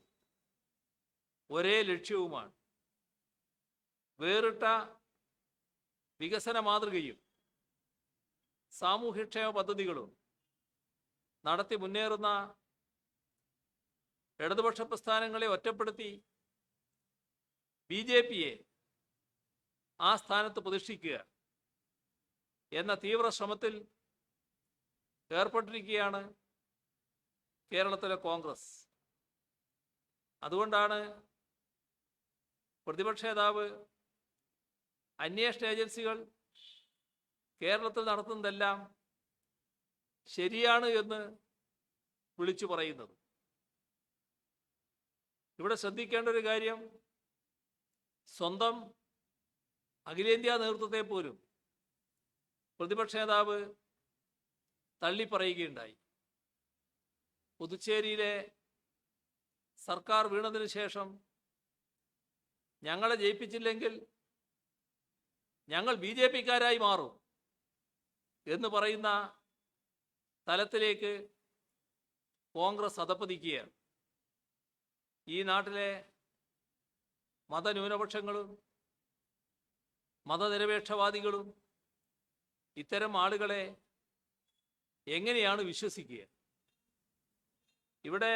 Speaker 1: ഒരേ ലക്ഷ്യവുമാണ്. വേറിട്ട വികസന മാതൃകയും സാമൂഹ്യക്ഷേമ പദ്ധതികളും നടത്തി മുന്നേറുന്ന ഇടതുപക്ഷ പ്രസ്ഥാനങ്ങളെ ഒറ്റപ്പെടുത്തി BJPയെ ആ സ്ഥാനത്ത് പ്രതിഷ്ഠിക്കുക എന്ന തീവ്ര ശ്രമത്തിൽ ഏർപ്പെട്ടിരിക്കുകയാണ് കേരളത്തിലെ കോൺഗ്രസ്. അതുകൊണ്ടാണ് പ്രതിപക്ഷ നേതാവ് അന്വേഷണ ഏജൻസികൾ കേരളത്തിൽ നടത്തുന്നതെല്ലാം ശരിയാണ് എന്ന് വിളിച്ചു പറയുന്നത്. ഇവിടെ ശ്രദ്ധിക്കേണ്ട ഒരു കാര്യം, സ്വന്തം അഖിലേന്ത്യാ നേതൃത്വത്തെ പോലും പ്രതിപക്ഷ നേതാവ് തള്ളിപ്പറയുകയുണ്ടായി. പുതുച്ചേരിയിലെ സർക്കാർ വീണതിന് ശേഷം ഞങ്ങളെ ജയിപ്പിച്ചില്ലെങ്കിൽ ഞങ്ങൾ BJPക്കാരായി മാറും എന്ന് പറയുന്ന തലത്തിലേക്ക് കോൺഗ്രസ് അധപ്പതിക്കുകയാണ്. ഈ നാട്ടിലെ മതന്യൂനപക്ഷങ്ങളും മതനിരപേക്ഷവാദികളും ഇത്തരം ആളുകളെ എങ്ങനെയാണ് വിശ്വസിക്കുക? ഇവിടെ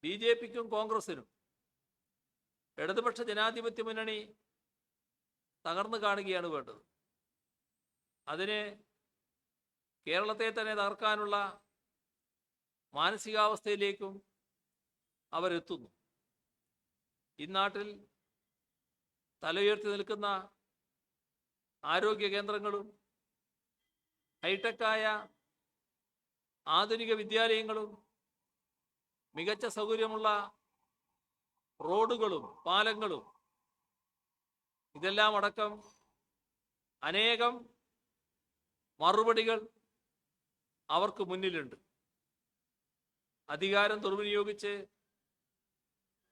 Speaker 1: BJPക്കും കോൺഗ്രസിനും ഇടതുപക്ഷ ജനാധിപത്യ മുന്നണി തകർന്നു കാണുകയാണ് വേണ്ടത്. അതിന് കേരളത്തെ തന്നെ തകർക്കാനുള്ള മാനസികാവസ്ഥയിലേക്കും അവരെത്തുന്നു. ഇന്നാട്ടിൽ തലയുയർത്തി നിൽക്കുന്ന ആരോഗ്യ കേന്ദ്രങ്ങളും ഹൈടെക്കായ ആധുനിക വിദ്യാലയങ്ങളും മികച്ച സൗകര്യമുള്ള റോഡുകളും പാലങ്ങളും ഇതെല്ലാം അടക്കം അനേകം മറുപടികൾ അവർക്ക് മുന്നിലുണ്ട്. അധികാരം ദുർവിനിയോഗിച്ച്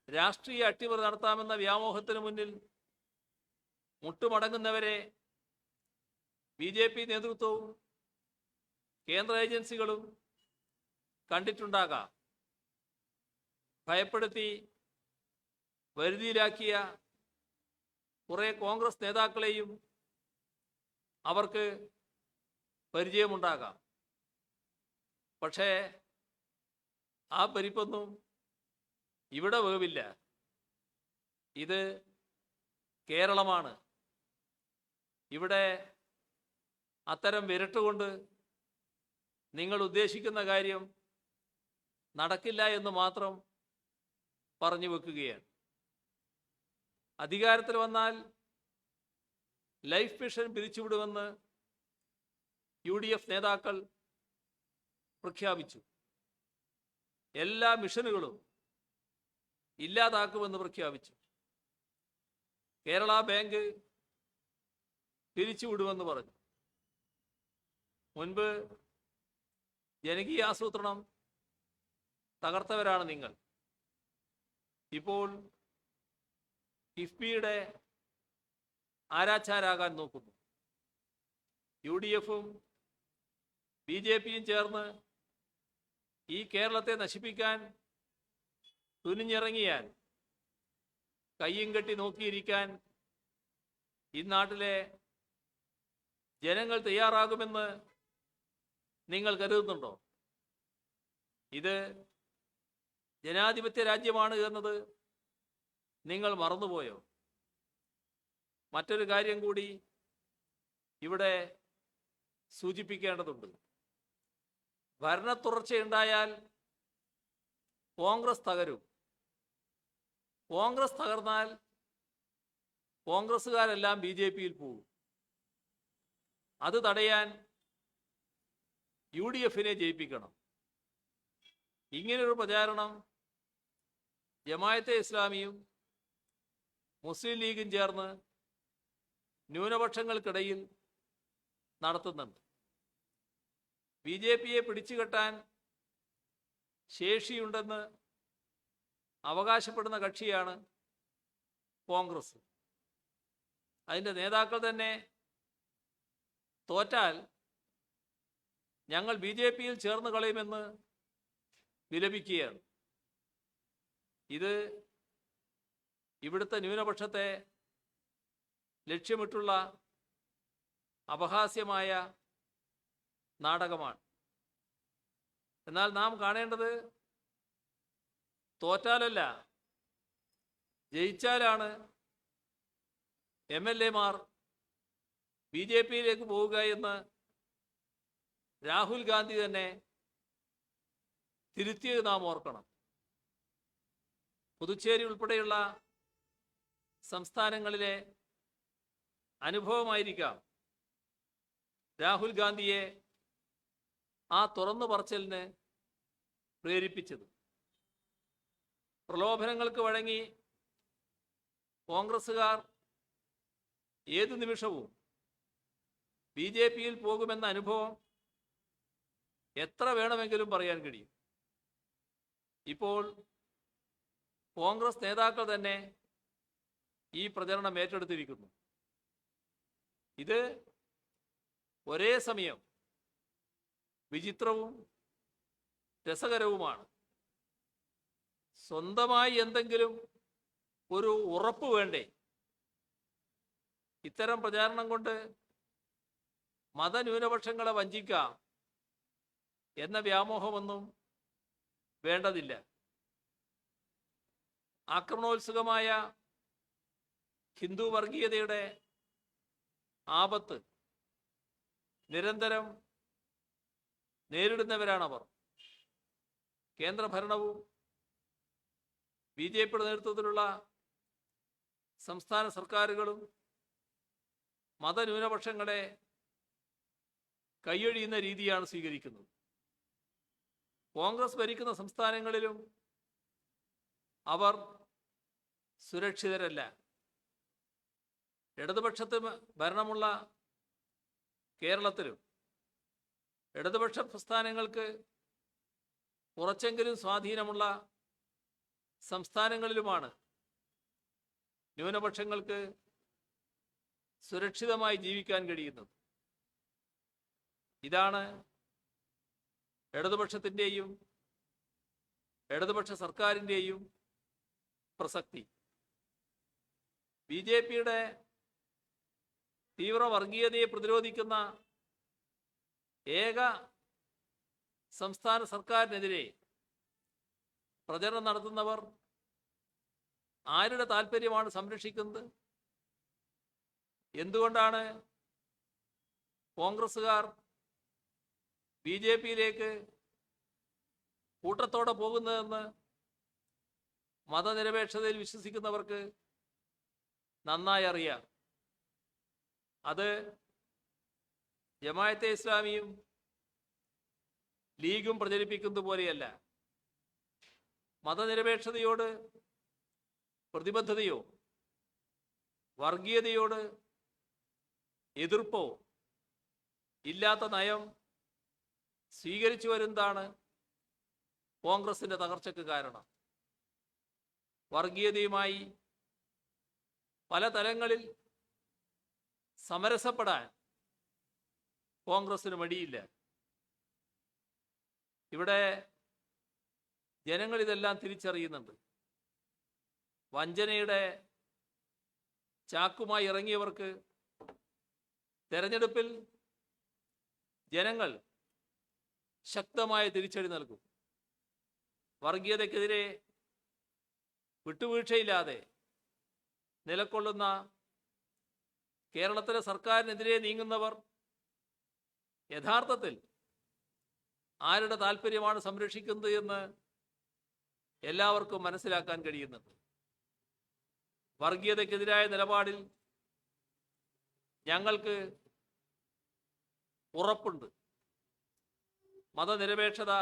Speaker 1: രാഷ്ട്രീയ അട്ടിമറി നടത്താമെന്ന വ്യാമോഹത്തിന് മുന്നിൽ മുട്ടുമടങ്ങുന്നവരെ BJP നേതൃത്വവും കേന്ദ്ര ഏജൻസികളും കണ്ടിട്ടുണ്ടാകാം. ഭയപ്പെടുത്തി വരുതിയിലാക്കിയ കുറെ കോൺഗ്രസ് നേതാക്കളെയും അവർക്ക് പരിചയമുണ്ടാകാം. പക്ഷേ ആ പരിപ്പൊന്നും ഇവിടെ വേവില്ല. ഇത് കേരളമാണ്. ഇവിടെ അത്തരം വിരട്ടുകൊണ്ട് നിങ്ങൾ ഉദ്ദേശിക്കുന്ന കാര്യം നടക്കില്ല എന്ന് മാത്രം പറഞ്ഞു വെക്കുകയാണ്. അധികാരത്തിൽ വന്നാൽ ലൈഫ് മിഷൻ പിരിച്ചുവിടുമെന്ന് UDF നേതാക്കൾ പ്രഖ്യാപിച്ചു. എല്ലാ മിഷനുകളും ഇല്ലാതാക്കുമെന്ന് പ്രഖ്യാപിച്ചു. കേരള ബാങ്ക് പിരിച്ചുവിടുമെന്ന് പറഞ്ഞു. മുൻപ് ജനകീയ ആസൂത്രണം തകർത്തവരാണ് നിങ്ങൾ. ഇപ്പോൾ കിഫ്ബിയുടെ ആരാച്ചാരാകാൻ നോക്കുന്നു. UDFും BJPയും ചേർന്ന് ഈ കേരളത്തെ നശിപ്പിക്കാൻ തുനിഞ്ഞിറങ്ങിയാൽ കയ്യും കെട്ടി നോക്കിയിരിക്കാൻ ഈ നാട്ടിലെ ജനങ്ങൾ തയ്യാറാകുമെന്ന് നിങ്ങൾ കരുതുന്നുണ്ടോ? ഇത് ജനാധിപത്യ രാജ്യമാണ് എന്നത് നിങ്ങൾ മറന്നുപോയോ? മറ്റൊരു കാര്യം കൂടി ഇവിടെ സൂചിപ്പിക്കേണ്ടതുണ്ട്. ഭരണ തുടർച്ചയുണ്ടായാൽ കോൺഗ്രസ് തകരും. കോൺഗ്രസ് തകർന്നാൽ കോൺഗ്രസ്സുകാരെല്ലാം BJPയിൽ പോകും. അത് തടയാൻ UDFനെ ജയിപ്പിക്കണം. ഇങ്ങനൊരു പ്രചാരണം ജമാഅത്തെ ഇസ്ലാമിയും മുസ്ലിം ലീഗും ചേർന്ന് ന്യൂനപക്ഷങ്ങൾക്കിടയിൽ നടത്തുന്നുണ്ട്. BJPയെ പിടിച്ചുകെട്ടാൻ ശേഷിയുണ്ടെന്ന് അവകാശപ്പെടുന്ന കക്ഷിയാണ് കോൺഗ്രസ്. അതിൻ്റെ നേതാക്കൾ തന്നെ തോറ്റാൽ ഞങ്ങൾ BJPയിൽ ചേർന്ന് കളയുമെന്ന് വിലപിക്കുകയാണ്. ഇത് ഇവിടുത്തെ ന്യൂനപക്ഷത്തെ ലക്ഷ്യമിട്ടുള്ള അപഹാസ്യമായ നാടകമാണ്. എന്നാൽ നാം കാണേണ്ടത് തോറ്റാലല്ല, ജയിച്ചാലാണ് MLA-മാർ BJPയിലേക്ക് പോവുക എന്ന് രാഹുൽ ഗാന്ധി തന്നെ തിരുത്തിയത് നാം ഓർക്കണം. പുതുച്ചേരി ഉൾപ്പെടെയുള്ള സംസ്ഥാനങ്ങളിലെ അനുഭവമായിരിക്കാം രാഹുൽ ഗാന്ധിയെ ആ തുറന്നു പറച്ചിലിന് പ്രേരിപ്പിച്ചത്. പ്രലോഭനങ്ങൾക്ക് വഴങ്ങി കോൺഗ്രസ്സുകാർ ഏതു നിമിഷവും BJPയിൽ പോകുമെന്ന അനുഭവം എത്ര വേണമെങ്കിലും പറയാൻ കഴിയും. ഇപ്പോൾ കോൺഗ്രസ് നേതാക്കൾ തന്നെ ഈ പ്രചരണം ഏറ്റെടുത്തിരിക്കുന്നു. ഇത് ഒരേ സമയം വിചിത്രവും രസകരവുമാണ്. സ്വന്തമായി എന്തെങ്കിലും ഒരു ഉറപ്പ് വേണ്ടേ? ഇത്തരം പ്രചാരണം കൊണ്ട് മതന്യൂനപക്ഷങ്ങളെ വഞ്ചിക്കാം എന്ന വ്യാമോഹമൊന്നും വേണ്ടതില്ല. ആക്രമണോത്സുകമായ ഹിന്ദു വർഗീയതയുടെ ആപത്ത് നിരന്തരം നേരിടുന്നവരാണവർ. കേന്ദ്രഭരണവും BJPയുടെ നേതൃത്വത്തിലുള്ള സംസ്ഥാന സർക്കാരുകളും മതന്യൂനപക്ഷങ്ങളെ കൈയൊഴിയുന്ന രീതിയാണ് സ്വീകരിക്കുന്നത്. കോൺഗ്രസ് ഭരിക്കുന്ന സംസ്ഥാനങ്ങളിലും അവർ സുരക്ഷിതരല്ല. ഇടതുപക്ഷത്ത് ഭരണമുള്ള കേരളത്തിലും ഇടതുപക്ഷ പ്രസ്ഥാനങ്ങൾക്ക് കുറച്ചെങ്കിലും സ്വാധീനമുള്ള സംസ്ഥാനങ്ങളിലുമാണ് ന്യൂനപക്ഷങ്ങൾക്ക് സുരക്ഷിതമായി ജീവിക്കാൻ കഴിയുന്നത്. ഇതാണ് ഇടതുപക്ഷത്തിൻ്റെയും ഇടതുപക്ഷ സർക്കാരിൻ്റെയും പ്രസക്തി. BJPയുടെ തീവ്ര വർഗീയതയെ പ്രതിരോധിക്കുന്ന ഏക സംസ്ഥാന സർക്കാരിനെതിരെ പ്രചരണം നടത്തുന്നവർ ആരുടെ താല്പര്യമാണ് സംരക്ഷിക്കുന്നത്? എന്തുകൊണ്ടാണ് കോൺഗ്രസ്സുകാർ BJPയിലേക്ക് കൂട്ടത്തോടെ പോകുന്നതെന്ന് മതനിരപേക്ഷതയിൽ വിശ്വസിക്കുന്നവർക്ക് നന്നായി അറിയാം. അത് ജമാഅത്തെ ഇസ്ലാമിയും ലീഗും പ്രചരിപ്പിക്കുന്നത് പോലെയല്ല. മതനിരപേക്ഷതയോട് പ്രതിബദ്ധതയോ വർഗീയതയോട് എതിർപ്പോ ഇല്ലാത്ത നയം സ്വീകരിച്ചു വരുന്നതാണ് കോൺഗ്രസിന്റെ തകർച്ചയ്ക്ക് കാരണം. വർഗീയതയുമായി പല തലങ്ങളിൽ സമരസപ്പെടാൻ കോൺഗ്രസിന് മടിയില്ല. ഇവിടെ ജനങ്ങൾ ഇതെല്ലാം തിരിച്ചറിയുന്നുണ്ട്. വഞ്ചനയുടെ ചാക്കുമായി ഇറങ്ങിയവർക്ക് തെരഞ്ഞെടുപ്പിൽ ജനങ്ങൾ ശക്തമായ തിരിച്ചടി നൽകും. വർഗീയതയ്ക്കെതിരെ വിട്ടുവീഴ്ചയില്ലാതെ നിലകൊള്ളുന്ന കേരളത്തിലെ സർക്കാരിനെതിരെ നീങ്ങുന്നവർ യഥാർത്ഥത്തിൽ ആരുടെ താല്പര്യമാണ് സംരക്ഷിക്കുന്നത് എന്ന് എല്ലാവർക്കും മനസ്സിലാക്കാൻ കഴിയുന്നുണ്ട്. വർഗീയതയ്ക്കെതിരായ നിലപാടിൽ ഞങ്ങൾക്ക് ഉറപ്പുണ്ട്. മതനിരപേക്ഷത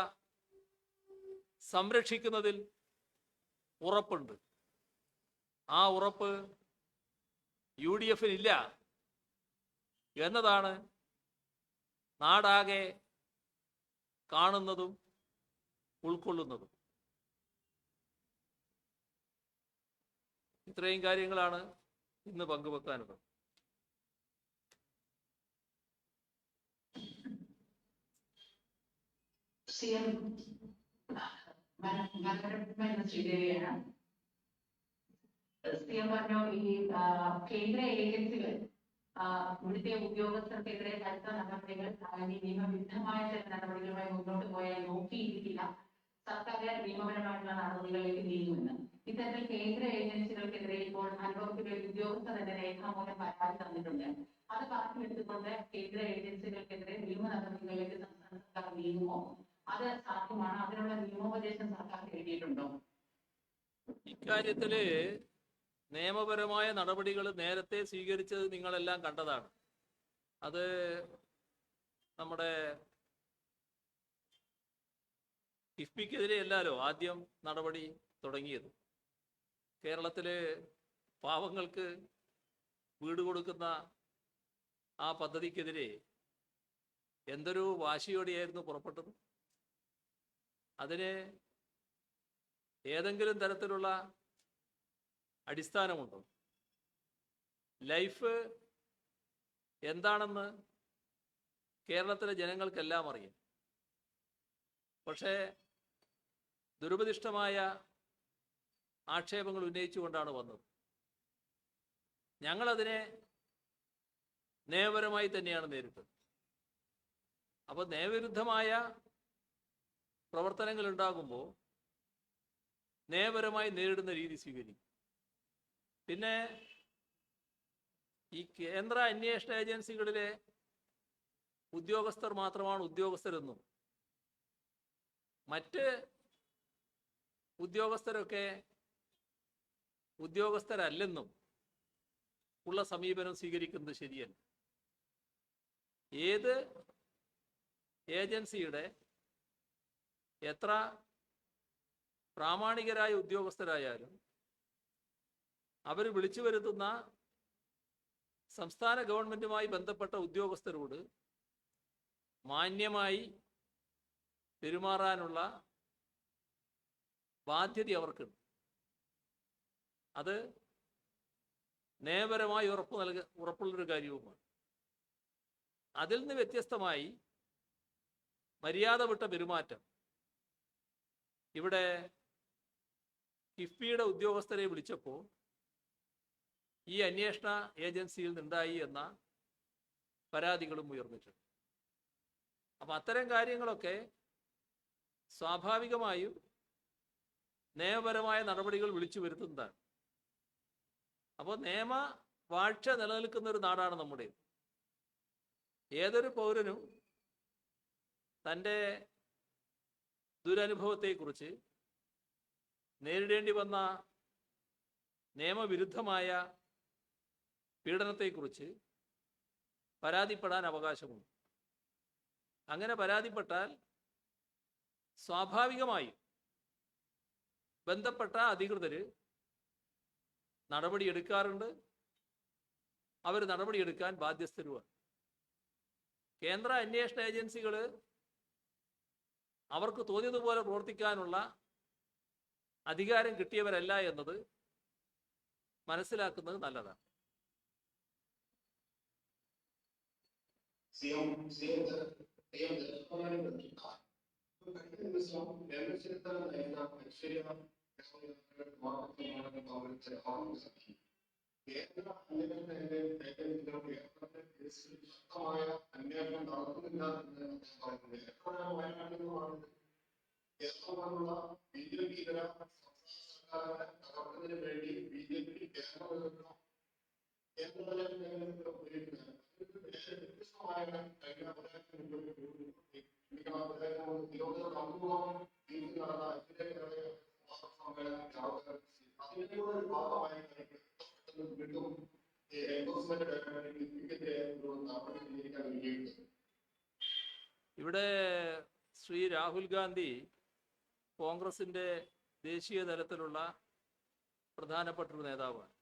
Speaker 1: സംരക്ഷിക്കുന്നതിൽ ഉറപ്പുണ്ട്. ആ ഉറപ്പ് UDF ഇല്ല എന്നതാണ് നാടാകെ കാണുന്നതും ഉൾക്കൊള്ളുന്നതും. ഇത്രയും കാര്യങ്ങളാണ് ഇന്ന് പങ്കുവെക്കാനുള്ളത്.
Speaker 2: ശ്രീദേവിയാണ്. സിഎം പറഞ്ഞു ഈ കേന്ദ്ര ഏജൻസികൾ ഇവിടുത്തെ ഉദ്യോഗസ്ഥർക്കെതിരെ കടുത്ത നടപടികൾ നിയമവിരുദ്ധമായ ചില നടപടികളുമായി മുന്നോട്ട് പോയാൽ നോക്കിയിരിക്കില്ല, സർക്കാർ നിയമപരമായിട്ടുള്ള നടപടികളിലേക്ക് നീങ്ങുമെന്ന്. ഇത്തരത്തിൽ കേന്ദ്ര ഏജൻസികൾക്കെതിരെ ഇപ്പോൾ അനുഭവത്തിലെ ഉദ്യോഗസ്ഥർ തന്നെ രേഖാമൂലം പരാതി തന്നിട്ടുണ്ട്. അത് കണക്കിലെടുത്തുകൊണ്ട് കേന്ദ്ര ഏജൻസികൾക്കെതിരെ നിയമ നടപടികളിലേക്ക് സംസ്ഥാന സർക്കാർ നീങ്ങുമോ? അത് സാധ്യമാണ്? അതിനുള്ള നിയമോപദേശം സർക്കാർ എഴുതിയിട്ടുണ്ടോ?
Speaker 1: ഇക്കാര്യത്തില് നിയമപരമായ നടപടികൾ നേരത്തെ സ്വീകരിച്ചത് നിങ്ങളെല്ലാം കണ്ടതാണ്. അത് നമ്മുടെ കിഫ്ബിക്കെതിരെ അല്ലല്ലോ ആദ്യം നടപടി തുടങ്ങിയത്. കേരളത്തിലെ പാവങ്ങൾക്ക് വീട് കൊടുക്കുന്ന ആ പദ്ധതിക്കെതിരെ എന്തൊരു വാശിയോടെയായിരുന്നു പുറപ്പെട്ടത്. അതിന് ഏതെങ്കിലും തരത്തിലുള്ള അടിസ്ഥാനമുണ്ടോ? ലൈഫ് എന്താണെന്ന് കേരളത്തിലെ ജനങ്ങൾക്കെല്ലാം അറിയാം. പക്ഷേ ദുരുപദിഷ്ടമായ ആക്ഷേപങ്ങൾ ഉന്നയിച്ചുകൊണ്ടാണ് വന്നത്. ഞങ്ങളതിനെ നിയമപരമായി തന്നെയാണ് നേരിട്ടത്. അപ്പോൾ നിയമവിരുദ്ധമായ പ്രവർത്തനങ്ങൾ ഉണ്ടാകുമ്പോൾ നിയമപരമായി നേരിടുന്ന രീതി സ്വീകരിക്കും. പിന്നെ ഈ കേന്ദ്ര അന്വേഷണ ഏജൻസികളിലെ ഉദ്യോഗസ്ഥർ മാത്രമാണ് ഉദ്യോഗസ്ഥരെന്നും മറ്റ് ഉദ്യോഗസ്ഥരൊക്കെ ഉദ്യോഗസ്ഥരല്ലെന്നും ഉള്ള സമീപനം സ്വീകരിക്കുന്നത് ശരിയല്ല. ഏത് ഏജൻസിയുടെ എത്ര പ്രാമാണികരായ ഉദ്യോഗസ്ഥരായാലും അവർ വിളിച്ചു വരുത്തുന്ന സംസ്ഥാന ഗവൺമെന്റുമായി ബന്ധപ്പെട്ട ഉദ്യോഗസ്ഥരോട് മാന്യമായി പെരുമാറാനുള്ള ബാധ്യത അവർക്കുണ്ട്. അത് നിയമപരമായി ഉറപ്പുള്ളൊരു കാര്യവുമാണ്. അതിൽ നിന്ന് വ്യത്യസ്തമായി മര്യാദ വിട്ട പെരുമാറ്റം ഇവിടെ കിഫ്ബിയുടെ ഉദ്യോഗസ്ഥരെ വിളിച്ചപ്പോൾ ഈ അന്വേഷണ ഏജൻസിയിൽ നിന്നുണ്ടായി എന്ന പരാതികളും ഉയർന്നിട്ടുണ്ട്. അപ്പം അത്തരം കാര്യങ്ങളൊക്കെ സ്വാഭാവികമായും നിയമപരമായ നടപടികൾ വിളിച്ചു വരുത്തുന്നതാണ്. അപ്പോൾ നിയമവാഴ്ച നിലനിൽക്കുന്ന ഒരു നാടാണ് നമ്മുടെ. ഏതൊരു പൗരനും തൻ്റെ ദുരനുഭവത്തെക്കുറിച്ച്, നേരിടേണ്ടി വന്ന നിയമവിരുദ്ധമായ പീഡനത്തെക്കുറിച്ച് പരാതിപ്പെടാൻ അവകാശമുണ്ട്. അങ്ങനെ പരാതിപ്പെട്ടാൽ സ്വാഭാവികമായും ബന്ധപ്പെട്ട അധികൃതർ നടപടിയെടുക്കാറുണ്ട്. അവർ നടപടിയെടുക്കാൻ ബാധ്യസ്ഥരുമാണ്. കേന്ദ്ര അന്വേഷണ ഏജൻസികൾ അവർക്ക് തോന്നിയതുപോലെ പ്രവർത്തിക്കാനുള്ള അധികാരം കിട്ടിയവരല്ല എന്നത് മനസ്സിലാക്കുന്നത് നല്ലതാണ്. ഇവിടെ ശ്രീ രാഹുൽ ഗാന്ധി കോൺഗ്രസിൻ്റെ ദേശീയ തലത്തിലുള്ള പ്രധാനപ്പെട്ട ഒരു നേതാവാണ്.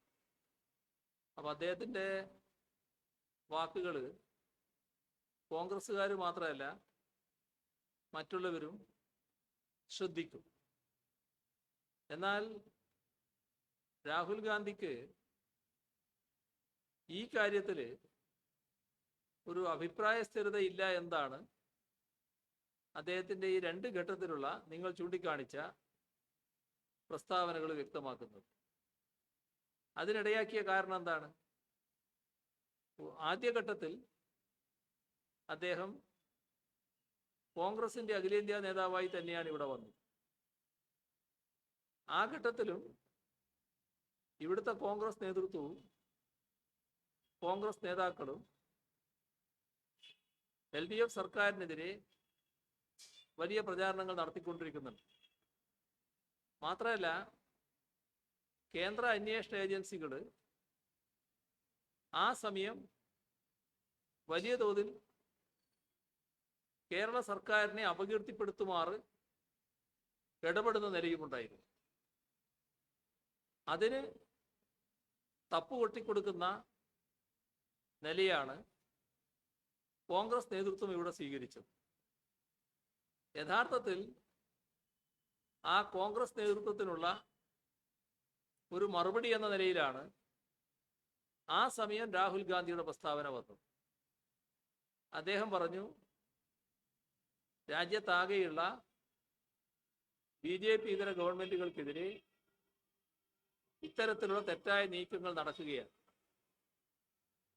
Speaker 1: അപ്പൊ അദ്ദേഹത്തിന്റെ വാക്കുകൾ കോൺഗ്രസ്സുകാർ മാത്രമല്ല മറ്റുള്ളവരും ശ്രദ്ധിക്കും. എന്നാൽ രാഹുൽ ഗാന്ധിക്ക് ഈ കാര്യത്തിൽ ഒരു അഭിപ്രായ സ്ഥിരത ഇല്ല എന്നാണ് അദ്ദേഹത്തിന്റെ ഈ രണ്ട് ഘട്ടത്തിലുള്ള നിങ്ങൾ ചൂണ്ടിക്കാണിച്ച പ്രസ്താവനകൾ വ്യക്തമാക്കുന്നത്. അതിനിടയാക്കിയ കാരണം എന്താണ്? ആദ്യഘട്ടത്തിൽ അദ്ദേഹം കോൺഗ്രസിന്റെ അഖിലേന്ത്യാ നേതാവായി തന്നെയാണ് ഇവിടെ വന്നത്. ആ ഘട്ടത്തിലും ഇവിടുത്തെ കോൺഗ്രസ് നേതൃത്വവും കോൺഗ്രസ് നേതാക്കളും LDF സർക്കാരിനെതിരെ വലിയ പ്രചാരണങ്ങൾ നടത്തിക്കൊണ്ടിരിക്കുന്നുണ്ട്. മാത്രമല്ല, കേന്ദ്ര അന്വേഷണ ഏജൻസികൾ ആ സമയം വലിയ തോതിൽ കേരള സർക്കാരിനെ അപകീർത്തിപ്പെടുത്തുമാറ് ഇടപെടുന്ന നിലയുമുണ്ടായിരുന്നു. അതിന് തപ്പുകൊട്ടിക്കൊടുക്കുന്ന നിലയാണ് കോൺഗ്രസ് നേതൃത്വം ഇവിടെ സ്വീകരിച്ചത്. യഥാർത്ഥത്തിൽ ആ കോൺഗ്രസ് നേതൃത്വത്തിനുള്ള ഒരു മറുപടി എന്ന നിലയിലാണ് ആ സമയം രാഹുൽ ഗാന്ധിയുടെ പ്രസ്താവന വന്നത്. അദ്ദേഹം പറഞ്ഞു, രാജ്യത്താകെയുള്ള BJP ഇതര ഗവൺമെന്റുകൾക്കെതിരെ ഇത്തരത്തിലുള്ള തെറ്റായ നീക്കങ്ങൾ നടക്കുകയാണ്.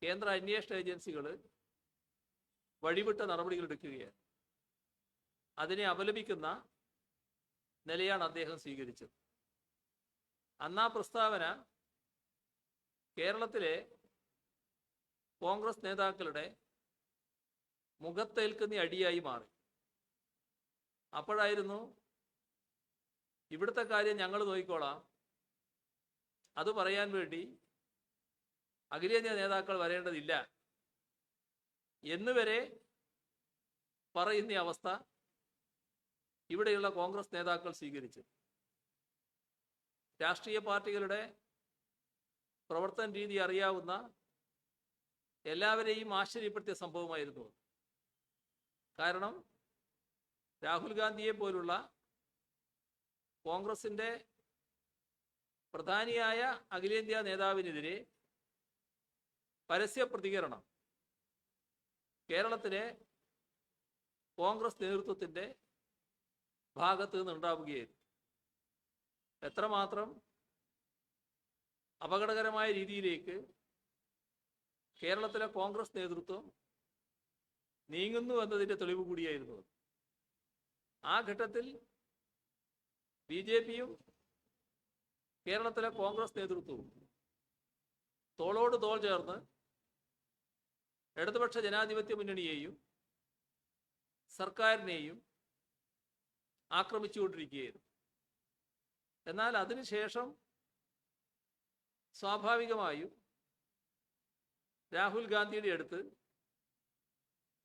Speaker 1: കേന്ദ്ര അന്വേഷണ ഏജൻസികൾ വഴിവിട്ട നടപടികൾ എടുക്കുകയാണ്. അതിനെ അപലപിക്കുന്ന നിലയാണ് അദ്ദേഹം സ്വീകരിച്ചത്. അന്ന് ആ പ്രസ്താവന കേരളത്തിലെ കോൺഗ്രസ് നേതാക്കളുടെ മുഖത്തേൽക്കുന്ന അടിയായി മാറി. അപ്പോഴായിരുന്നു ഇവിടുത്തെ കാര്യം ഞങ്ങൾ നോക്കിക്കോളാം, അത് പറയാൻ വേണ്ടി അഖിലേന്ത്യാ നേതാക്കൾ വരേണ്ടതില്ല എന്നുവരെ പറയുന്ന അവസ്ഥ ഇവിടെയുള്ള കോൺഗ്രസ് നേതാക്കൾ സ്വീകരിച്ചു. രാഷ്ട്രീയ പാർട്ടികളുടെ പ്രവർത്തന രീതി അറിയാവുന്ന എല്ലാവരെയും ആശ്ചര്യപ്പെടുത്തിയ സംഭവമായിരുന്നു. കാരണം രാഹുൽ ഗാന്ധിയെ പോലുള്ള കോൺഗ്രസിന്റെ പ്രധാനിയായ അഖിലേന്ത്യാ നേതാവിനെതിരെ പരസ്യ പ്രതികരണം കേരളത്തിലെ കോൺഗ്രസ് നേതൃത്വത്തിന്റെ ഭാഗത്ത് നിന്നുണ്ടാവുകയായിരുന്നു. എത്രമാത്രം അപകടകരമായ രീതിയിലേക്ക് കേരളത്തിലെ കോൺഗ്രസ് നേതൃത്വം നീങ്ങുന്നു എന്നതിന്റെ തെളിവ് കൂടിയായിരുന്നു. ആ ഘട്ടത്തിൽ BJPയും കേരളത്തിലെ കോൺഗ്രസ് നേതൃത്വവും തോളോട് തോൾ ചേർന്ന് ഇടതുപക്ഷ ജനാധിപത്യ മുന്നണിയെയും സർക്കാരിനെയും ആക്രമിച്ചുകൊണ്ടിരിക്കുകയായിരുന്നു. എന്നാൽ അതിനുശേഷം സ്വാഭാവികമായും രാഹുൽ ഗാന്ധിയുടെ അടുത്ത്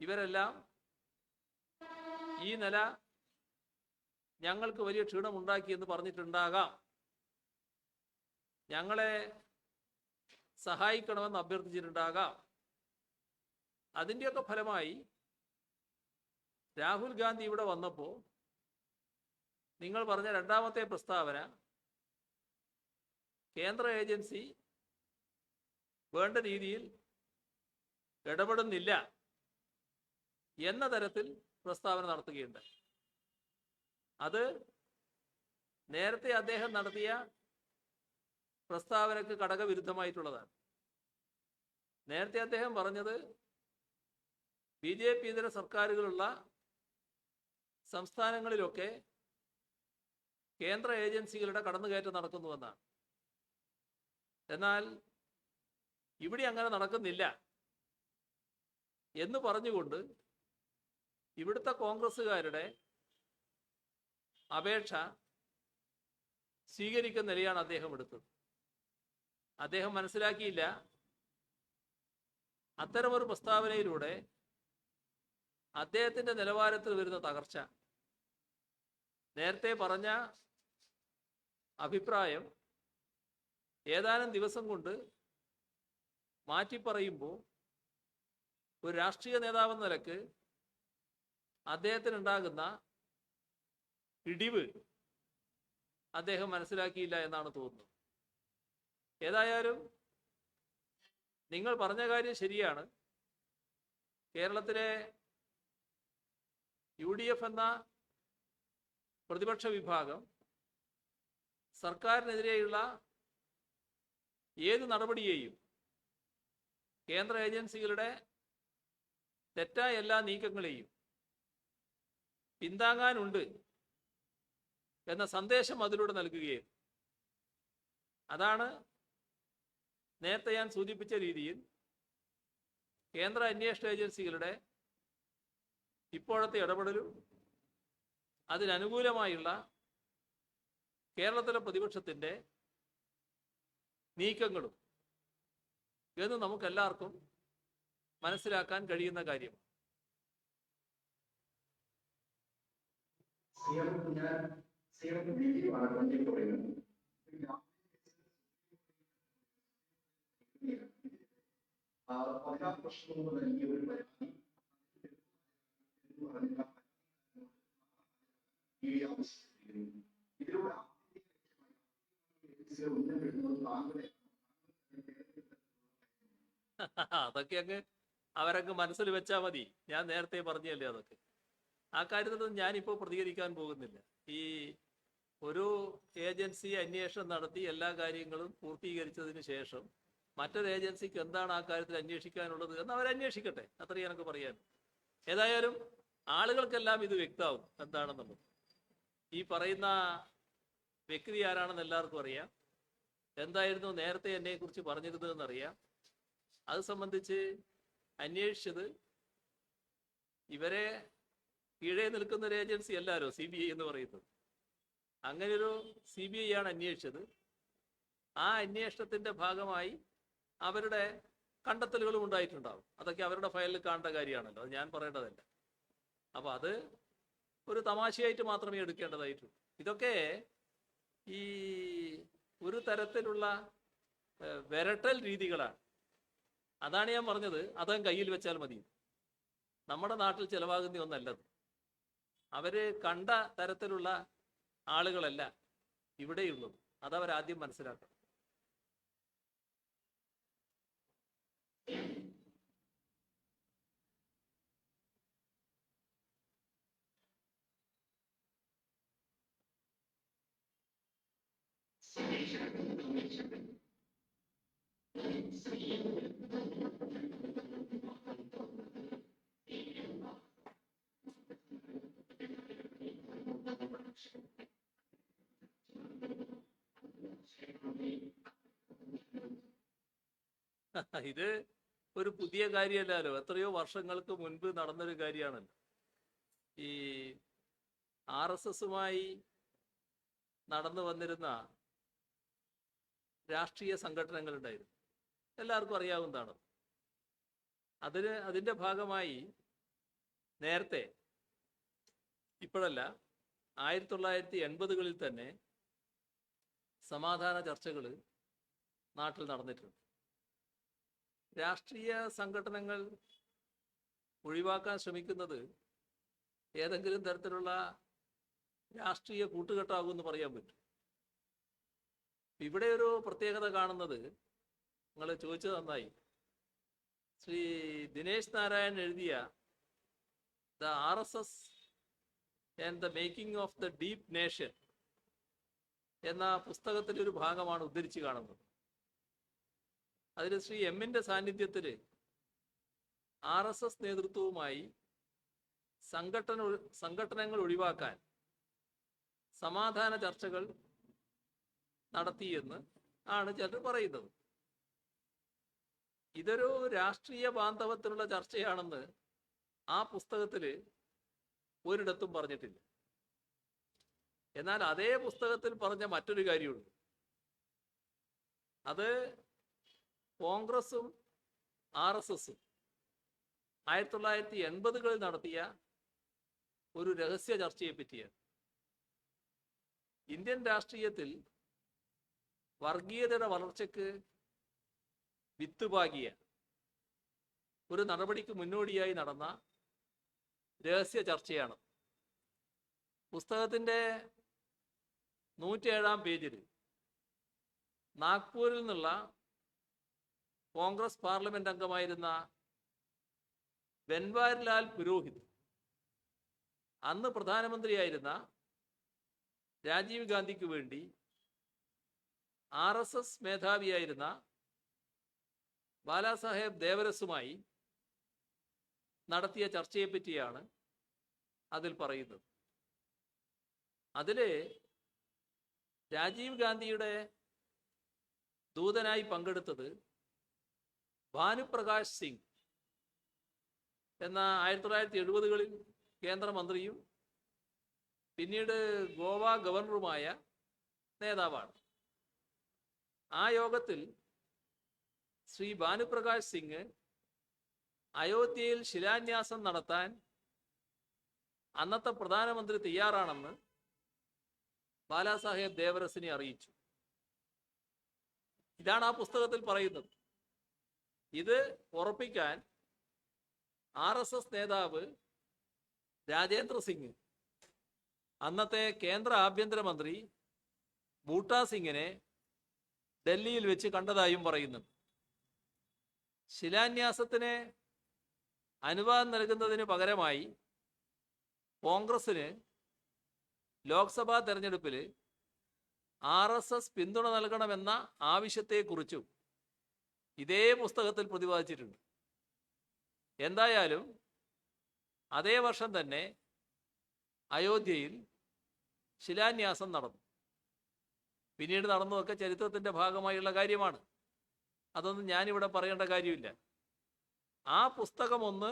Speaker 1: ഇവരെല്ലാം ഈ നില ഞങ്ങൾക്ക് വലിയ ക്ഷീണമുണ്ടാക്കിയെന്ന് പറഞ്ഞിട്ടുണ്ടാകാം, ഞങ്ങളെ സഹായിക്കണമെന്ന് അഭ്യർത്ഥിച്ചിട്ടുണ്ടാകാം. അതിൻ്റെയൊക്കെ ഫലമായി രാഹുൽ ഗാന്ധി ഇവിടെ വന്നപ്പോൾ നിങ്ങൾ പറഞ്ഞ രണ്ടാമത്തെ പ്രസ്താവന, കേന്ദ്ര ഏജൻസി വേണ്ട രീതിയിൽ ഇടപെടുന്നില്ല എന്ന തരത്തിൽ പ്രസ്താവന നടത്തുകയുണ്ട്. അത് നേരത്തെ അദ്ദേഹം നടത്തിയ പ്രസ്താവനക്ക് ഘടകവിരുദ്ധമായിട്ടുള്ളതാണ്. നേരത്തെ അദ്ദേഹം പറഞ്ഞത് BJP ഇതര സർക്കാരുകളുള്ള സംസ്ഥാനങ്ങളിലൊക്കെ കേന്ദ്ര ഏജൻസികളുടെ കടന്നുകയറ്റം നടക്കുന്നുവെന്നാണ്. എന്നാൽ ഇവിടെ അങ്ങനെ നടക്കുന്നില്ല എന്ന് പറഞ്ഞുകൊണ്ട് ഇവിടുത്തെ കോൺഗ്രസ്സുകാരുടെ അപേക്ഷ സ്വീകരിക്കുന്ന നിലയാണ് അദ്ദേഹം എടുത്തത്. അദ്ദേഹം മനസ്സിലാക്കിയില്ല അത്തരമൊരു പ്രസ്താവനയിലൂടെ അദ്ദേഹത്തിന്റെ നിലവാരത്തിൽ വരുന്ന തകർച്ച. നേരത്തെ പറഞ്ഞ അഭിപ്രായം ഏതാനും ദിവസം കൊണ്ട് മാറ്റി പറയുമ്പോൾ ഒരു രാഷ്ട്രീയ നേതാവെന്ന നിലക്ക് അദ്ദേഹത്തിനുണ്ടാകുന്ന ഇടിവ് അദ്ദേഹം മനസ്സിലാക്കിയില്ല എന്നാണ് തോന്നുന്നത്. ഏതായാലും നിങ്ങൾ പറഞ്ഞ കാര്യം ശരിയാണ്. കേരളത്തിലെ UDF എന്ന പ്രതിപക്ഷ വിഭാഗം സർക്കാരിനെതിരെയുള്ള ഏത് നടപടിയെയും കേന്ദ്ര ഏജൻസികളുടെ തെറ്റായ എല്ലാ നീക്കങ്ങളെയും പിന്താങ്ങാനുണ്ട് എന്ന സന്ദേശം അതിലൂടെ നൽകുകയും, അതാണ് നേരത്തെ ഞാൻ സൂചിപ്പിച്ച രീതിയിൽ കേന്ദ്ര അന്വേഷണ ഏജൻസികളുടെ ഇപ്പോഴത്തെ ഇടപെടലും അതിനനുകൂലമായുള്ള കേരളത്തിലെ പ്രതിപക്ഷത്തിൻ്റെ നീക്കങ്ങളും എന്ന് നമുക്കെല്ലാവർക്കും മനസ്സിലാക്കാൻ കഴിയുന്ന കാര്യം. അതൊക്കെ അങ്ങ് അവരങ്ങ് മനസ്സിൽ വെച്ചാൽ മതി. ഞാൻ നേരത്തെ പറഞ്ഞല്ലേ അതൊക്കെ. ആ കാര്യത്തിലൊന്നും ഞാനിപ്പോൾ പ്രതികരിക്കാൻ പോകുന്നില്ല. ഈ ഒരു ഏജൻസി അന്വേഷണം നടത്തി എല്ലാ കാര്യങ്ങളും പൂർത്തീകരിച്ചതിന് ശേഷം മറ്റൊരു ഏജൻസിക്ക് എന്താണ് ആ കാര്യത്തിൽ അന്വേഷിക്കാനുള്ളത് എന്ന് അവരന്വേഷിക്കട്ടെ, അത്രയും എനിക്ക് പറയാൻ. ഏതായാലും ആളുകൾക്കെല്ലാം ഇത് വ്യക്തമാവും എന്താണെന്നുള്ളത്. ഈ പറയുന്ന വ്യക്തി ആരാണെന്ന് എല്ലാവർക്കും അറിയാം. എന്തായിരുന്നു നേരത്തെ എന്നെക്കുറിച്ച് പറഞ്ഞിരുന്നതെന്നറിയാം. അത് സംബന്ധിച്ച് അന്വേഷിച്ചത് ഇവരെ കീഴേ നിൽക്കുന്ന ഒരു ഏജൻസി അല്ലാലോ CBI എന്ന് പറയുന്നത്. അങ്ങനെയൊരു CBI ആണ് അന്വേഷിച്ചത്. ആ അന്വേഷണത്തിന്റെ ഭാഗമായി അവരുടെ കണ്ടെത്തലുകളും ഉണ്ടായിട്ടുണ്ടാവും. അതൊക്കെ അവരുടെ ഫയലിൽ കാണേണ്ട കാര്യമാണല്ലോ, അത് ഞാൻ പറയേണ്ടതല്ല. അപ്പൊ അത് ഒരു തമാശയായിട്ട് മാത്രമേ എടുക്കേണ്ടതായിട്ടുള്ളൂ. ഇതൊക്കെ ഈ ഒരു തരത്തിലുള്ള വിരട്ടൽ രീതികളാണ്. അതാണ് ഞാൻ പറഞ്ഞത്, അതങ്ങ് കയ്യിൽ വെച്ചാൽ മതി. നമ്മുടെ നാട്ടിൽ ചിലവാകുന്ന ഒന്നല്ലത്. അവര് കണ്ട തരത്തിലുള്ള ആളുകളല്ല ഇവിടെയുള്ളത്. അതവരാദ്യം മനസ്സിലാക്കണം. ഇത് ഒരു പുതിയ കാര്യമല്ലല്ലോ, എത്രയോ വർഷങ്ങൾക്ക് മുൻപ് നടന്നൊരു കാര്യമാണല്ലോ. ഈ RSSുമായി നടന്നു വന്നിരുന്ന രാഷ്ട്രീയ സംഘടനകൾ ഉണ്ടായിരുന്നു, എല്ലാവർക്കും അറിയാവുന്നതാണ്. അതിൻ്റെ ഭാഗമായി നേരത്തെ, ഇപ്പോഴല്ല, 1980കളിൽ തന്നെ സമാധാന ചർച്ചകൾ നാട്ടിൽ നടന്നിട്ടുണ്ട്. രാഷ്ട്രീയ സംഘടനകൾ ഒഴിവാക്കാൻ ശ്രമിക്കുന്നത് ഏതെങ്കിലും തരത്തിലുള്ള രാഷ്ട്രീയ കൂട്ടുകെട്ടാകുമെന്ന് പറയാൻ പറ്റും. ഇവിടെ ഒരു പ്രത്യേകത കാണുന്നത്, നിങ്ങൾ ചോദിച്ചത് നന്നായി, ശ്രീ ദിനേശ് നാരായൺ എഴുതിയ the RSS and the making of the deep nation എന്ന പുസ്തകത്തിൻ്റെ ഒരു ഭാഗമാണ് ഉദ്ധരിച്ച് കാണുന്നത്. അതിൽ ശ്രീ M-ന്റെ സാന്നിധ്യത്തിൽ RSS നേതൃത്വവുമായി സംഘടനകൾ ഒഴിവാക്കാൻ സമാധാന ചർച്ചകൾ നടത്തിയെന്ന് ആണ് ചിലർ പറയുന്നത്. ഇതൊരു രാഷ്ട്രീയ ബാന്ധവത്തിലുള്ള ചർച്ചയാണെന്ന് ആ പുസ്തകത്തിൽ ഒരിടത്തും പറഞ്ഞിട്ടില്ല. എന്നാൽ അതേ പുസ്തകത്തിൽ പറഞ്ഞ മറ്റൊരു കാര്യമുണ്ട്. അത് കോൺഗ്രസും RSSും 1980കളിൽ നടത്തിയ ഒരു രഹസ്യ ചർച്ചയെ പറ്റിയാണ്. ഇന്ത്യൻ രാഷ്ട്രീയത്തിൽ വർഗീയതയുടെ വളർച്ചയ്ക്ക് വിത്ത് പാകിയ ഒരു നടപടിക്ക് മുന്നോടിയായി നടന്ന രഹസ്യ ചർച്ചയാണ്. പുസ്തകത്തിൻ്റെ 107-ാം പേജിൽ നാഗ്പൂരിൽ നിന്നുള്ള കോൺഗ്രസ് പാർലമെന്റ് അംഗമായിരുന്ന ബൻവാരിലാൽ പുരോഹിത് അന്ന് പ്രധാനമന്ത്രിയായിരുന്ന രാജീവ് ഗാന്ധിക്ക് വേണ്ടി RSS മേധാവിയായിരുന്ന ബാലാസാഹേബ് ദേവരസുമായി നടത്തിയ ചർച്ചയെപ്പറ്റിയാണ് അതിൽ പറയുന്നത്. അതിൽ രാജീവ് ഗാന്ധിയുടെ ദൂതനായി പങ്കെടുത്തത് ഭാനുപ്രകാശ് സിംഗ് എന്ന 1970-കളിൽ കേന്ദ്രമന്ത്രിയും പിന്നീട് ഗോവ ഗവർണറുമായ നേതാവാണ്. ആ യോഗത്തിൽ ശ്രീ ഭാനുപ്രകാശ് സിംഗ് അയോധ്യയിൽ ശിലാന്യാസം നടത്താൻ അന്നത്തെ പ്രധാനമന്ത്രി തയ്യാറാണെന്ന് ബാലാസാഹേബ് ദേവരസിനെ അറിയിച്ചു. ഇതാണ് ആ പുസ്തകത്തിൽ പറയുന്നത്. ഇത് ഉറപ്പിക്കാൻ RSS നേതാവ് രാജേന്ദ്ര സിംഗ് അന്നത്തെ കേന്ദ്ര ആഭ്യന്തരമന്ത്രി ബൂട്ടാ സിംഗിനെ ഡൽഹിയിൽ വെച്ച് കണ്ടതായും പറയുന്നുണ്ട്. ശിലാന്യാസത്തിന് അനുവാദം നൽകുന്നതിന് പകരമായി കോൺഗ്രസിന് ലോക്സഭാ തെരഞ്ഞെടുപ്പിൽ RSS പിന്തുണ നൽകണമെന്ന ആവശ്യത്തെക്കുറിച്ചും ഇതേ പുസ്തകത്തിൽ പ്രതിപാദിച്ചിട്ടുണ്ട്. എന്തായാലും അതേ വർഷം തന്നെ അയോധ്യയിൽ ശിലാന്യാസം നടന്നു. പിന്നീട് നടന്നതൊക്കെ ചരിത്രത്തിൻ്റെ ഭാഗമായുള്ള കാര്യമാണ്. അതൊന്നും ഞാനിവിടെ പറയേണ്ട കാര്യമില്ല. ആ പുസ്തകമൊന്ന്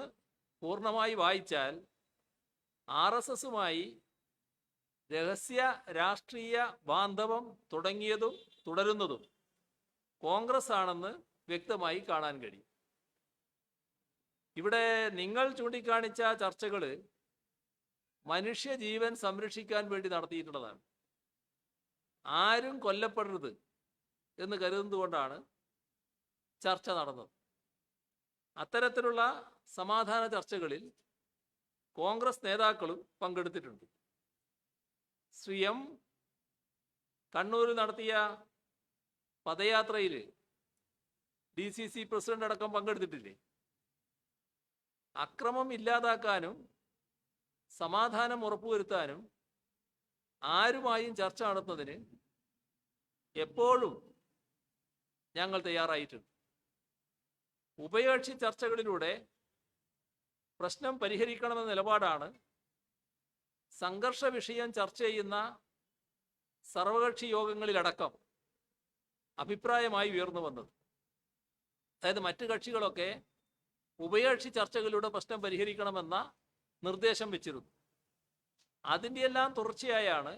Speaker 1: പൂർണ്ണമായി വായിച്ചാൽ RSSുമായി രഹസ്യ രാഷ്ട്രീയ ബാന്ധവം തുടങ്ങിയതും തുടരുന്നതും കോൺഗ്രസ് ആണെന്ന് വ്യക്തമായി കാണാൻ കഴിയും. ഇവിടെ നിങ്ങൾ ചൂണ്ടിക്കാണിച്ച ചർച്ചകൾ മനുഷ്യജീവൻ സംരക്ഷിക്കാൻ വേണ്ടി നടത്തിയിട്ടുള്ളതാണ്. ആരും കൊല്ലപ്പെടരുത് എന്ന് കരുതുന്നതുകൊണ്ടാണ് ചർച്ച നടന്നത്. അത്തരത്തിലുള്ള സമാധാന ചർച്ചകളിൽ കോൺഗ്രസ് നേതാക്കളും പങ്കെടുത്തിട്ടുണ്ട്. ശ്രീ എം കണ്ണൂരിൽ നടത്തിയ പദയാത്രയിൽ DCC പ്രസിഡന്റ് അടക്കം പങ്കെടുത്തിട്ടില്ലേ? അക്രമം ഇല്ലാതാക്കാനും സമാധാനം ഉറപ്പുവരുത്താനും ആരുമായും ചർച്ച നടത്തുന്നതിന് എപ്പോഴും ഞങ്ങൾ തയ്യാറായിട്ടുണ്ട്. ഉഭയകക്ഷി ചർച്ചകളിലൂടെ പ്രശ്നം പരിഹരിക്കണമെന്ന നിലപാടാണ് സംഘർഷ വിഷയം ചർച്ച ചെയ്യുന്ന സർവകക്ഷി യോഗങ്ങളിലടക്കം അഭിപ്രായമായി ഉയർന്നു വന്നത്. അതായത് മറ്റു കക്ഷികളൊക്കെ ഉഭയകക്ഷി ചർച്ചകളിലൂടെ പ്രശ്നം പരിഹരിക്കണമെന്ന നിർദ്ദേശം വെച്ചിരുന്നു. അതിൻ്റെ എല്ലാം തുടർച്ചയായാണ്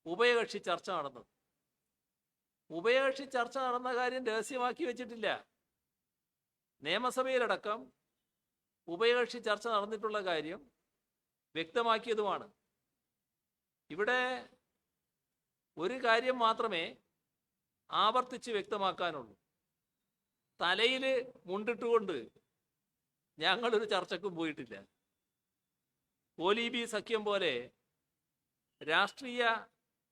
Speaker 1: ഉഭയകക്ഷി ചർച്ച നടന്നത്. ഉഭയകക്ഷി ചർച്ച നടന്ന കാര്യം രഹസ്യമാക്കി വെച്ചിട്ടില്ല. നിയമസഭയിലടക്കം ഉഭയകക്ഷി ചർച്ച നടന്നിട്ടുള്ള കാര്യം വ്യക്തമാക്കിയതുമാണ്. ഇവിടെ ഒരു കാര്യം മാത്രമേ ആവർത്തിച്ച് വ്യക്തമാക്കാനുള്ളൂ. തലയിൽ മുണ്ടിട്ടുകൊണ്ട് ഞങ്ങളൊരു ചർച്ചക്കും പോയിട്ടില്ല. OLB സഖ്യം പോലെ രാഷ്ട്രീയ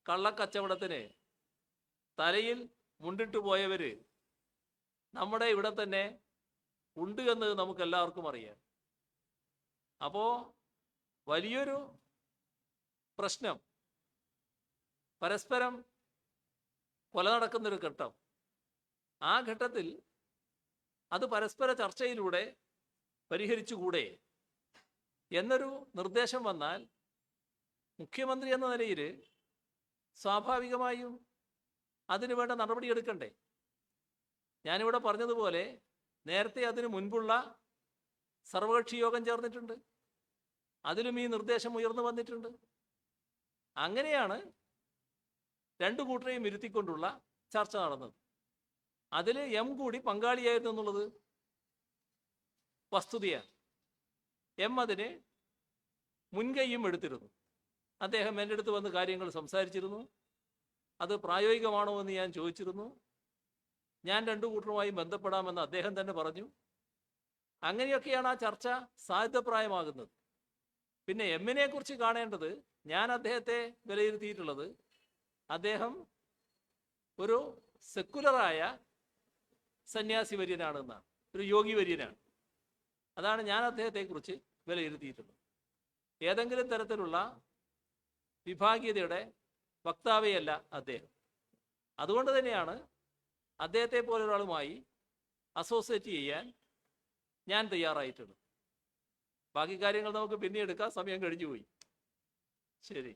Speaker 1: കള്ളക്കച്ചവടത്തിന് തലയിൽ മുണ്ടിട്ട് പോയവര് നമ്മുടെ ഇവിടെ തന്നെ ഉണ്ട് എന്ന് നമുക്ക് എല്ലാവർക്കും അറിയാം. അപ്പോൾ വലിയൊരു പ്രശ്നം, പരസ്പരം കൊല നടക്കുന്നൊരു ഘട്ടം, ആ ഘട്ടത്തിൽ അത് പരസ്പര ചർച്ചയിലൂടെ പരിഹരിച്ചുകൂടെ എന്നൊരു നിർദ്ദേശം വന്നാൽ മുഖ്യമന്ത്രി എന്ന നിലയിൽ സ്വാഭാവികമായും അതിനു വേണ്ട നടപടിയെടുക്കണ്ടേ? ഞാനിവിടെ പറഞ്ഞതുപോലെ നേരത്തെ അതിനു മുൻപുള്ള സർവകക്ഷി യോഗം ചേർന്നിട്ടുണ്ട്. അതിലും ഈ നിർദ്ദേശം ഉയർന്നു വന്നിട്ടുണ്ട്. അങ്ങനെയാണ് രണ്ടു കൂട്ടരെയും ഇരുത്തിക്കൊണ്ടുള്ള ചർച്ച നടന്നത്. അതിൽ എം കൂടി പങ്കാളിയായിരുന്നു എന്നുള്ളത് വസ്തുതയാണ്. എം അതിന് മുൻകൈയും എടുത്തിരുന്നു. അദ്ദേഹം എൻ്റെ അടുത്ത് വന്ന് കാര്യങ്ങൾ സംസാരിച്ചിരുന്നു. അത് പ്രായോഗികമാണോ എന്ന് ഞാൻ ചോദിച്ചിരുന്നു. ഞാൻ രണ്ടു കൂട്ടരുമായി ബന്ധപ്പെടാമെന്ന് അദ്ദേഹം തന്നെ പറഞ്ഞു. അങ്ങനെയൊക്കെയാണ് ആ ചർച്ച സാധ്യതപ്രായമാകുന്നത്. പിന്നെ എമ്മിനെ കുറിച്ച് കാണേണ്ടത്, ഞാൻ അദ്ദേഹത്തെ വിലയിരുത്തിയിട്ടുള്ളത് അദ്ദേഹം ഒരു സെക്കുലറായ സന്യാസി വര്യനാണെന്നാണ്, ഒരു യോഗി വര്യനാണ്. അതാണ് ഞാൻ അദ്ദേഹത്തെക്കുറിച്ച് വിലയിരുത്തിയിട്ടുള്ളത്. ഏതെങ്കിലും തരത്തിലുള്ള വിഭാഗീയതയുടെ വക്താവേയല്ല അദ്ദേഹം. അതുകൊണ്ട് തന്നെയാണ് അദ്ദേഹത്തെ പോലൊരാളുമായി അസോസിയേറ്റ് ചെയ്യാൻ ഞാൻ തയ്യാറായിട്ടുള്ളത്. ബാക്കി കാര്യങ്ങൾ നമുക്ക് പിന്നെ എടുക്കാം, സമയം കഴിഞ്ഞു പോയി. ശരി.